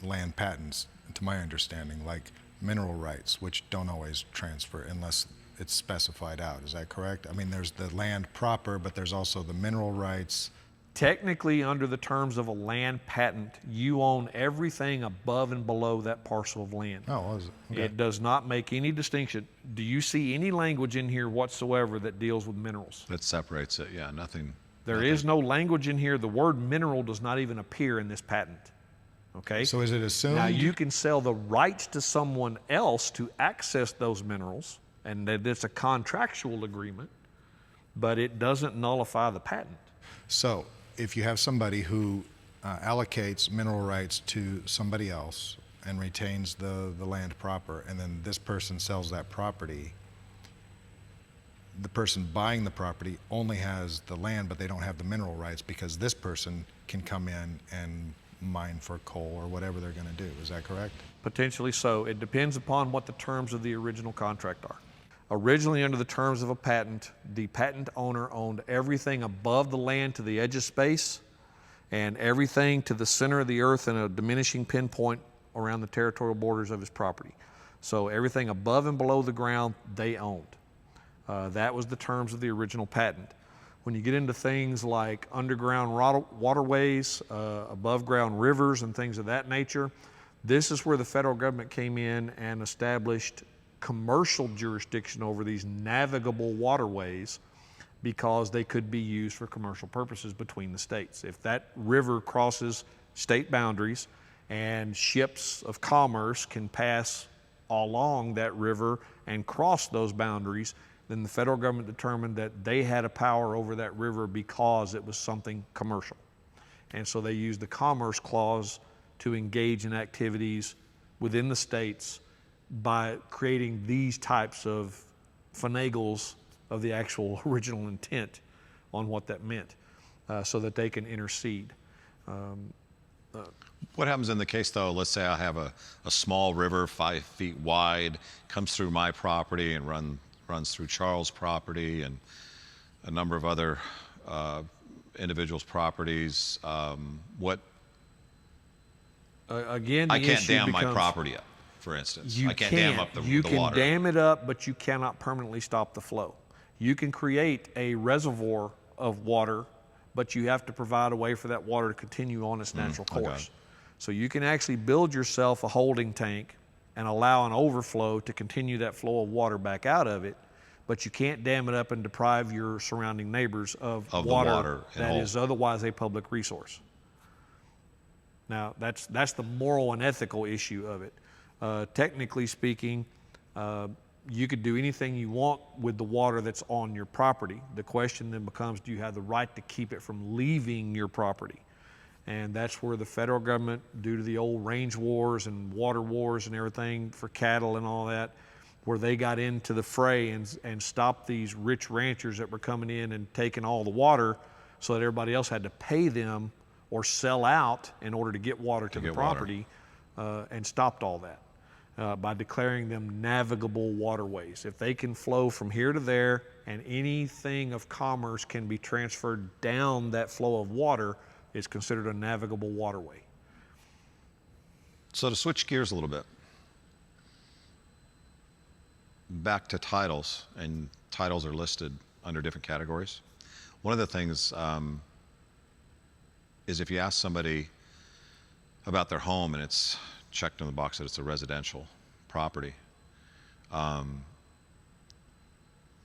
land patents, to my understanding, like mineral rights, which don't always transfer unless it's specified out. Is that correct? I mean, there's the land proper, but there's also the mineral rights. Technically, under the terms of a land patent, you own everything above and below that parcel of land. Oh, was it? Okay. It does not make any distinction. Do you see any language in here whatsoever that deals with minerals? That separates it, yeah, nothing. There is no language in here. The word mineral does not even appear in this patent, okay? So is it assumed? Now, you can sell the rights to someone else to access those minerals, and that it's a contractual agreement, but it doesn't nullify the patent. So if you have somebody who allocates mineral rights to somebody else and retains the land proper, and then this person sells that property, the person buying the property only has the land, but they don't have the mineral rights because this person can come in and mine for coal or whatever they're going to do. Is that correct? Potentially so. It depends upon what the terms of the original contract are. Originally, under the terms of a patent, the patent owner owned everything above the land to the edge of space and everything to the center of the earth in a diminishing pinpoint around the territorial borders of his property. So everything above and below the ground, they owned. That was the terms of the original patent. When you get into things like underground waterways, above ground rivers and things of that nature, this is where the federal government came in and established commercial jurisdiction over these navigable waterways because they could be used for commercial purposes between the states. If that river crosses state boundaries and ships of commerce can pass along that river and cross those boundaries, then the federal government determined that they had a power over that river because it was something commercial. And so they used the Commerce Clause to engage in activities within the states by creating these types of finagles of the actual original intent on what that meant, so that they can intercede. What happens in the case, though, let's say I have a small river 5 feet wide, comes through my property and runs through Charles' property and a number of other individuals' properties. Again, I can't dam my property up, for instance. I can't dam up the water. You can dam it up, but you cannot permanently stop the flow. You can create a reservoir of water, but you have to provide a way for that water to continue on its natural course. Okay. So you can actually build yourself a holding tank and allow an overflow to continue that flow of water back out of it, but you can't dam it up and deprive your surrounding neighbors of water that is otherwise a public resource. Now, that's the moral and ethical issue of it. Technically speaking, you could do anything you want with the water that's on your property. The question then becomes, do you have the right to keep it from leaving your property? And that's where the federal government, due to the old range wars and water wars and everything for cattle and all that, where they got into the fray and stopped these rich ranchers that were coming in and taking all the water so that everybody else had to pay them or sell out in order to get water to the property, and stopped all that by declaring them navigable waterways. If they can flow from here to there and anything of commerce can be transferred down that flow of water, it's considered a navigable waterway. So to switch gears a little bit, back to titles, and titles are listed under different categories. One of the things is if you ask somebody, about their home and it's checked in the box that it's a residential property,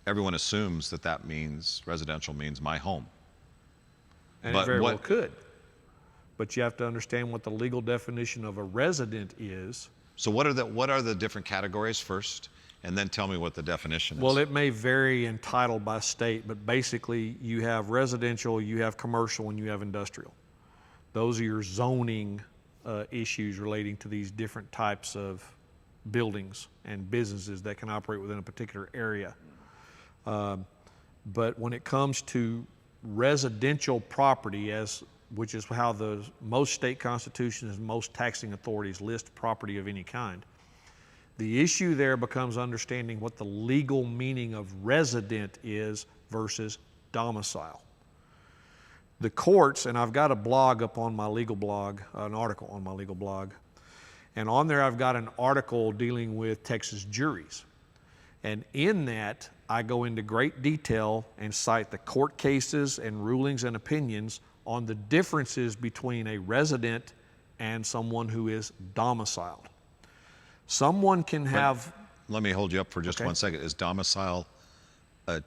everyone assumes that that means residential means my home. And But it very well what- could. But you have to understand what the legal definition of a resident is. So what are the different categories first, and then tell me what the definition is. Well, it may vary in title by state, but basically you have residential, you have commercial, and you have industrial. Those are your zoning issues relating to these different types of buildings and businesses that can operate within a particular area. But when it comes to residential property, which is how most state constitutions and most taxing authorities list property of any kind, the issue there becomes understanding what the legal meaning of resident is versus domicile. The courts, and I've got a blog up on my legal blog, an article on my legal blog, and on there I've got an article dealing with Texas juries. And in that, I go into great detail and cite the court cases and rulings and opinions on the differences between a resident and someone who is domiciled. Someone can have... Let me hold you up for just Okay. 1 second. Is domicile a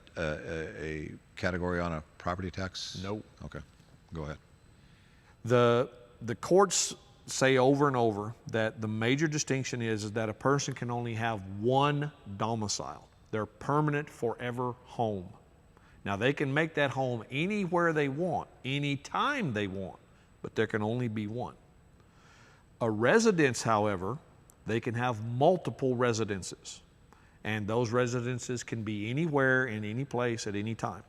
category on a property tax? No. Okay, go ahead. The courts say over and over that the major distinction is that a person can only have one domicile, their permanent forever home. Now they can make that home anywhere they want, anytime they want, but there can only be one. A residence, however, they can have multiple residences, and those residences can be anywhere in any place at any time.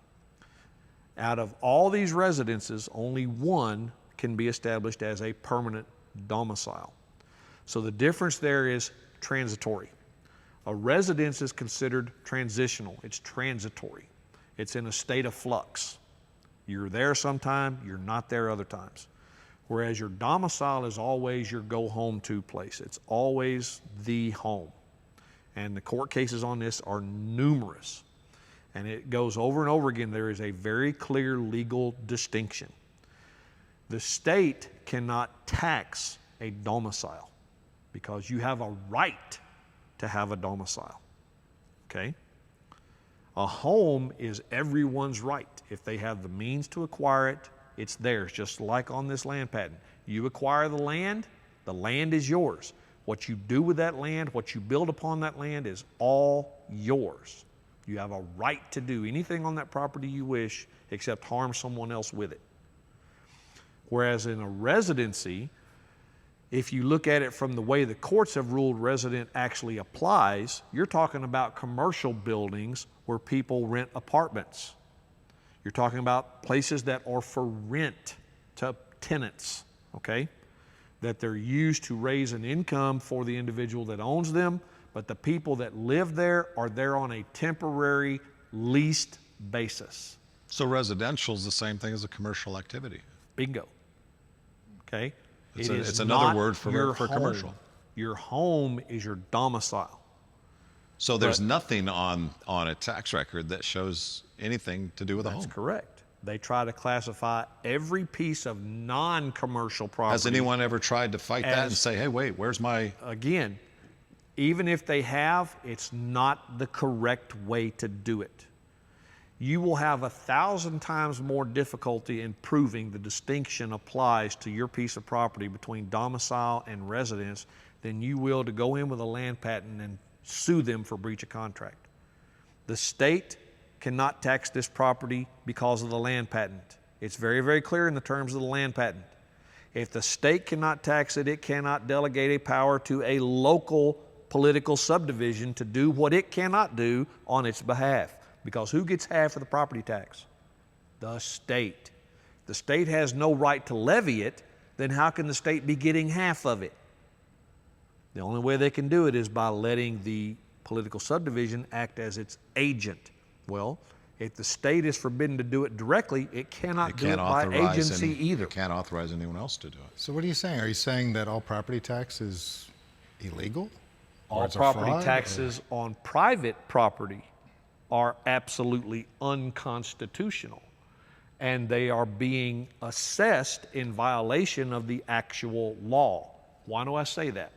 Out of all these residences, only one can be established as a permanent domicile. So the difference there is transitory. A residence is considered transitional. It's transitory. It's in a state of flux. You're there sometime, you're not there other times. Whereas your domicile is always your go home to place. It's always the home. And the court cases on this are numerous. And it goes over and over again. There is a very clear legal distinction. The state cannot tax a domicile because you have a right to have a domicile. Okay? A home is everyone's right. If they have the means to acquire it, it's theirs, just like on this land patent. You acquire the land is yours. What you do with that land, what you build upon that land is all yours. You have a right to do anything on that property you wish except harm someone else with it. Whereas in a residency, if you look at it from the way the courts have ruled resident actually applies, you're talking about commercial buildings where people rent apartments. You're talking about places that are for rent to tenants, okay? That they're used to raise an income for the individual that owns them, but the people that live there are there on a temporary leased basis. So residential is the same thing as a commercial activity. Bingo. Okay? It's another not word for your commercial. home. Your home is your domicile. So there's nothing on a tax record that shows anything to do with a home. That's correct. They try to classify every piece of non-commercial property. Has anyone ever tried to fight that and say, hey, wait, where's my... Again, even if they have, it's not the correct way to do it. You will have 1,000 times more difficulty in proving the distinction applies to your piece of property between domicile and residence than you will to go in with a land patent and sue them for breach of contract. The state cannot tax this property because of the land patent. It's very, very clear in the terms of the land patent. If the state cannot tax it, it cannot delegate a power to a local political subdivision to do what it cannot do on its behalf. Because who gets half of the property tax? The state. The state has no right to levy it, then how can the state be getting half of it? The only way they can do it is by letting the political subdivision act as its agent. Well, if the state is forbidden to do it directly, it cannot do it by agency either. It can't authorize anyone else to do it. So what are you saying? Are you saying that all property tax is illegal? Or All it's a property fraud, taxes on private property are absolutely unconstitutional. and they are being assessed in violation of the actual law. Why do I say that?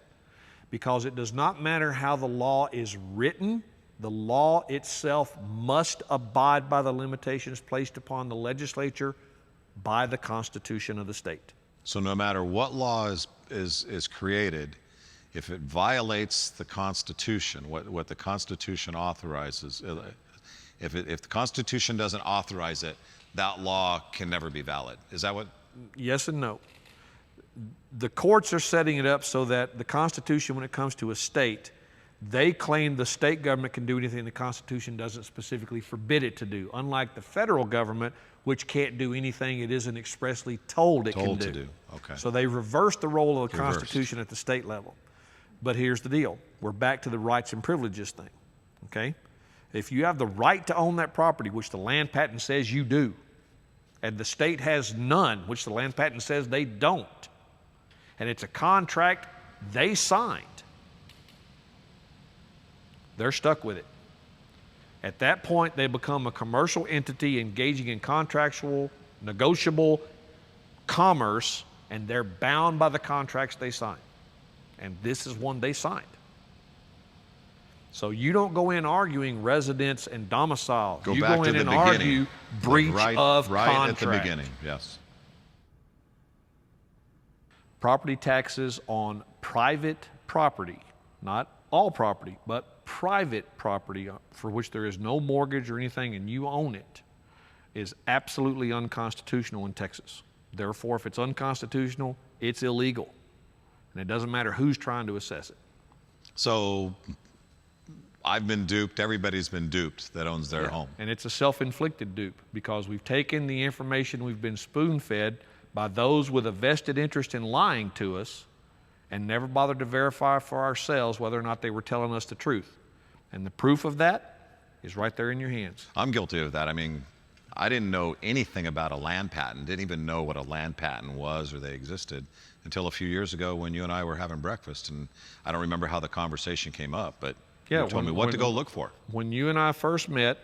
Because it does not matter how the law is written, the law itself must abide by the limitations placed upon the legislature by the Constitution of the state. So no matter what law is created, if it violates the Constitution, what the Constitution authorizes, if the Constitution doesn't authorize it, that law can never be valid. Is that what? Yes and no. The courts are setting it up so that the Constitution, when it comes to a state, they claim the state government can do anything the Constitution doesn't specifically forbid it to do, unlike the federal government, which can't do anything it isn't expressly told it can do. Okay. So they reversed the role of the Constitution at the state level. But here's the deal. We're back to the rights and privileges thing, okay? If you have the right to own that property, which the land patent says you do, and the state has none, which the land patent says they don't, and it's a contract they signed, they're stuck with it. At that point, they become a commercial entity engaging in contractual, negotiable commerce, and they're bound by the contracts they signed. And this is one they signed. So you don't go in arguing residence and domicile. Go you back go to in the and beginning. argue breach of right contract. at the beginning, yes. Property taxes on private property, not all property, but private property for which there is no mortgage or anything and you own it, is absolutely unconstitutional in Texas. Therefore, if it's unconstitutional, it's illegal. And it doesn't matter who's trying to assess it. So I've been duped. Everybody's been duped that owns their home. And it's a self-inflicted dupe because we've taken the information we've been spoon-fed by those with a vested interest in lying to us and never bothered to verify for ourselves whether or not they were telling us the truth. And the proof of that is right there in your hands. I'm guilty of that. I mean, I didn't know anything about a land patent, didn't even know what a land patent was or they existed until a few years ago when you and I were having breakfast. And I don't remember how the conversation came up, but you told me what to go look for. When you and I first met,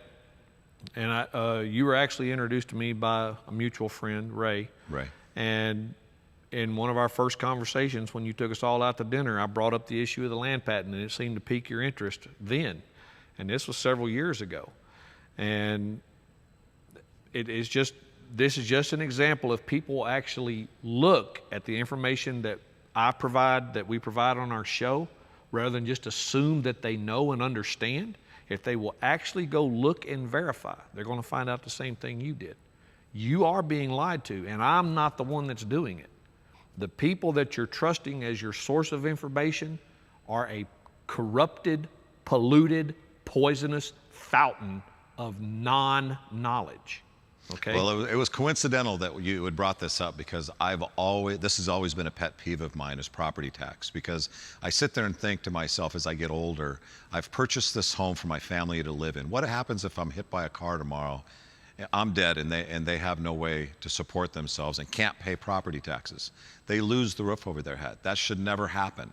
and you were actually introduced to me by a mutual friend, Ray. Ray. And in one of our first conversations, when you took us all out to dinner, I brought up the issue of the land patent, and it seemed to pique your interest then. And this was several years ago. And this is just an example of people actually look at the information that we provide on our show, rather than just assume that they know and understand. If they will actually go look and verify, they're going to find out the same thing you did. You are being lied to, and I'm not the one that's doing it. The people that you're trusting as your source of information are a corrupted, polluted, poisonous fountain of non-knowledge. Okay? Well, it was coincidental that you had brought this up because this has always been a pet peeve of mine, is property tax. Because I sit there and think to myself as I get older, I've purchased this home for my family to live in. What happens if I'm hit by a car tomorrow, I'm dead, and they have no way to support themselves and can't pay property taxes? They lose the roof over their head. That should never happen.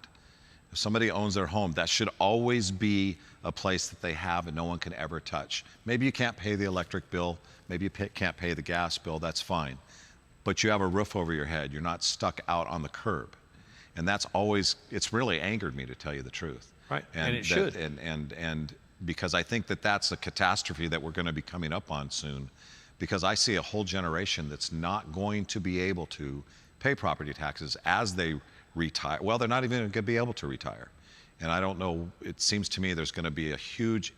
If somebody owns their home, that should always be a place that they have and no one can ever touch. Maybe you can't pay the electric bill, maybe you can't pay the gas bill, that's fine. But you have a roof over your head, you're not stuck out on the curb. And it's really angered me, to tell you the truth. Right, and it should. And because I think that's a catastrophe that we're going to be coming up on soon, because I see a whole generation that's not going to be able to pay property taxes as they retire. Well, they're not even going to be able to retire. And I don't know, it seems to me there's going to be a huge,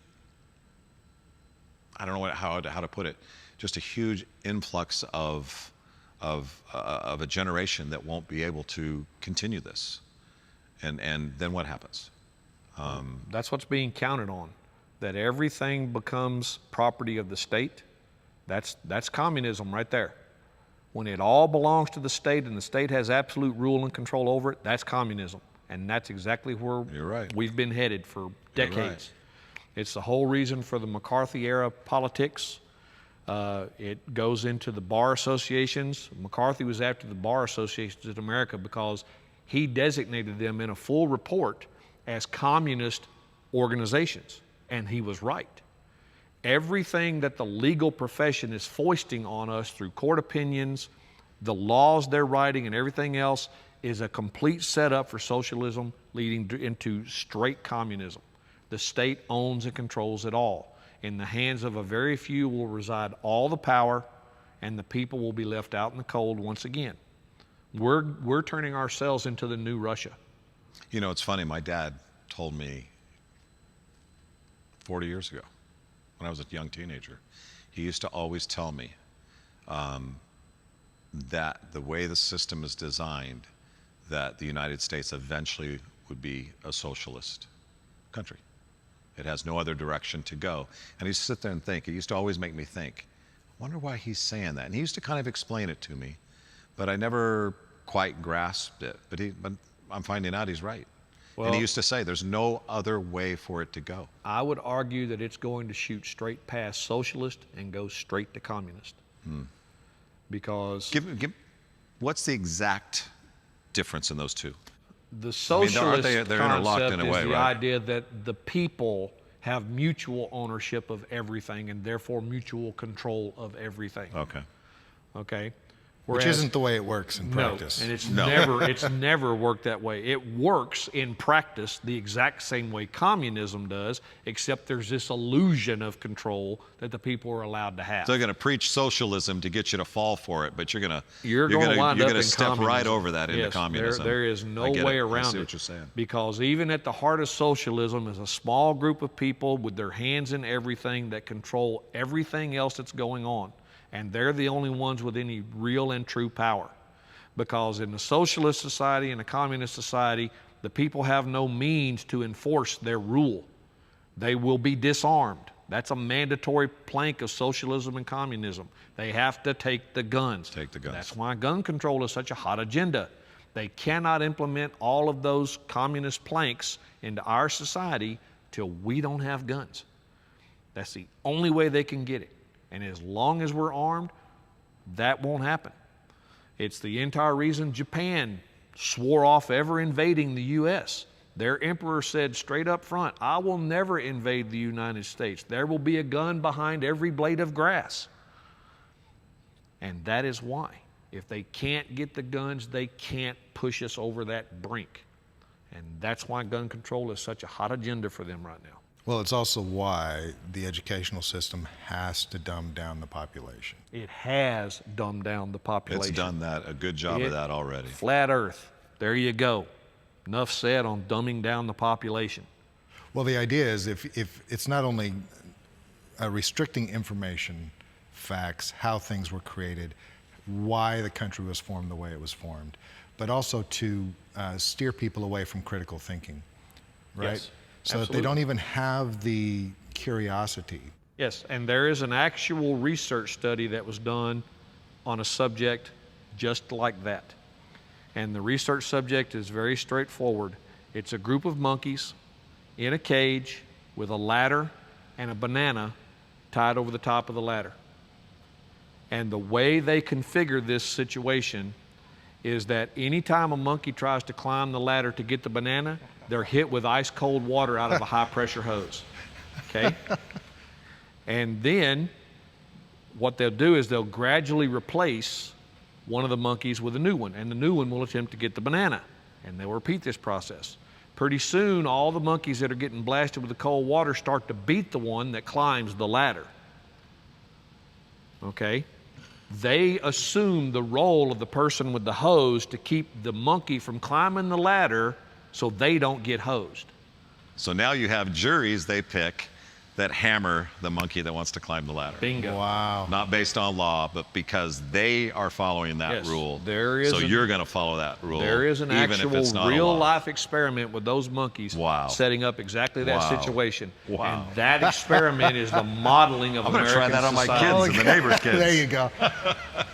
I don't know how to put it, just a huge influx of a generation that won't be able to continue this. And then what happens? That's what's being counted on, that everything becomes property of the state. That's communism right there. When it all belongs to the state and the state has absolute rule and control over it, that's communism. And that's exactly where we've been headed for decades. It's the whole reason for the McCarthy era politics. It goes into the bar associations. McCarthy was after the bar associations in America because he designated them in a full report as communist organizations. And he was right. Everything that the legal profession is foisting on us through court opinions, the laws they're writing, and everything else is a complete setup for socialism leading into straight communism. The state owns and controls it all. In the hands of a very few will reside all the power, and the people will be left out in the cold once again. We're turning ourselves into the new Russia. You know, it's funny, my dad told me 40 years ago, when I was a young teenager, he used to always tell me that the way the system is designed, that the United States eventually would be a socialist country. It has no other direction to go. And he used to sit there and think. It used to always make me think, I wonder why he's saying that. And he used to kind of explain it to me, but I never quite grasped it. But I'm finding out he's right. Well, and he used to say, there's no other way for it to go. I would argue that it's going to shoot straight past socialist and go straight to communist. Because what's the exact difference in those two? the socialist they're interlocked concept in a is way, the right? idea that the people have mutual ownership of everything and therefore mutual control of everything. Okay. Okay? Which Whereas- isn't the way it works in practice. No, and it's No. it's never worked that way. It works in practice the exact same way communism does, except there's this illusion of control that the people are allowed to have. So they're going to preach socialism to get you to fall for it, but you're going You're going to wind up in step right communism. over that into Yes, communism. There is no I get way it. around I see it. what you're saying. Because even at the heart of socialism is a small group of people with their hands in everything that control everything else that's going on. And they're the only ones with any real and true power. Because in the socialist society and the communist society, the people have no means to enforce their rule. They will be disarmed. That's a mandatory plank of socialism and communism. They have to take the guns. Take the guns. That's why gun control is such a hot agenda. They cannot implement all of those communist planks into our society till we don't have guns. That's the only way they can get it. And as long as we're armed, that won't happen. It's the entire reason Japan swore off ever invading the U.S. Their emperor said straight up front, I will never invade the United States. There will be a gun behind every blade of grass. And that is why. If they can't get the guns, they can't push us over that brink. And that's why gun control is such a hot agenda for them right now. Well, it's also why the educational system has to dumb down the population. It has dumbed down the population. It's done a good job of that already. Flat Earth. There you go. Enough said on dumbing down the population. Well, the idea is if it's not only restricting information, facts, how things were created, why the country was formed the way it was formed, but also to steer people away from critical thinking, right? Yes, so that they don't even have the curiosity. Yes, and there is an actual research study that was done on a subject just like that. And the research subject is very straightforward. It's a group of monkeys in a cage with a ladder and a banana tied over the top of the ladder. And the way they configure this situation is that anytime a monkey tries to climb the ladder to get the banana, they're hit with ice cold water out of a high pressure hose. Okay? And then what they'll do is they'll gradually replace one of the monkeys with a new one, and the new one will attempt to get the banana. And they'll repeat this process. Pretty soon, all the monkeys that are getting blasted with the cold water start to beat the one that climbs the ladder. Okay? They assume the role of the person with the hose to keep the monkey from climbing the ladder so they don't get hosed. So now you have juries they pick that hammer the monkey that wants to climb the ladder. Bingo. Wow. Not based on law, but because they are following that Yes, rule. there is so an- you're going to follow that rule. There is an even if actual it's not a real law. life experiment with those monkeys Wow. setting up exactly that Wow. situation. Wow. And that experiment is the modeling of I'm going to American try that on my society. kids and the neighbor's kids. There you go.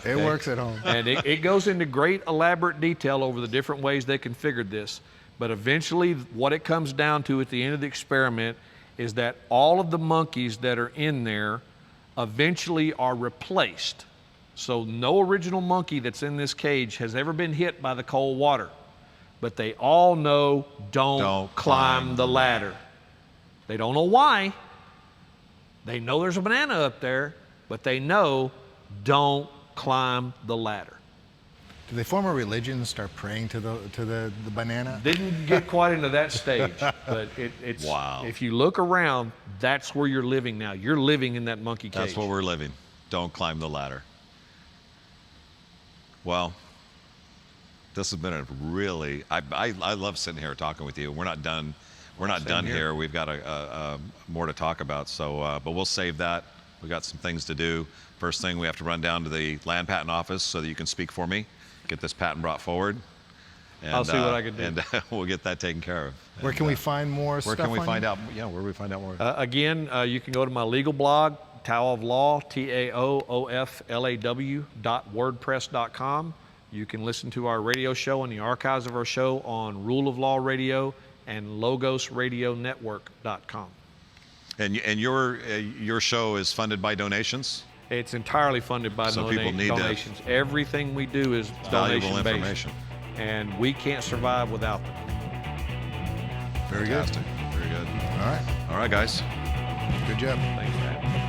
It works at home. And it goes into great elaborate detail over the different ways they configured this. But eventually what it comes down to at the end of the experiment is that all of the monkeys that are in there eventually are replaced. So no original monkey that's in this cage has ever been hit by the cold water. But they all know don't climb the ladder. They don't know why, They know there's a banana up there, but they know don't climb the ladder. Do they form a religion and start praying to the banana? Didn't get quite into that stage, but it's Wow. If you look around, that's where you're living now. You're living in that monkey cage. That's where we're living. Don't climb the ladder. Well, this has been a really, I love sitting here talking with you. We're not done. We're not done here. We've got more to talk about. So, but we'll save that. We got some things to do. First thing, we have to run down to the land patent office so that you can speak for me, get this patent brought forward. And, I'll see what I can do. And we'll get that taken care of. Where can we find more stuff? Where can we on find you? out? Yeah, where do we find out more? Again, you can go to my legal blog, Tao of Law, TAOOFLAW.wordpress.com. You can listen to our radio show and the archives of our show on Rule of Law Radio and LogosRadioNetwork.com. And your show is funded by donations? It's entirely funded by So people need to- donations. Everything we do is Valuable donation-based. information. And we can't survive without them. Very good. Fantastic. Very good. All right. All right, guys. Good job. Thanks for having me.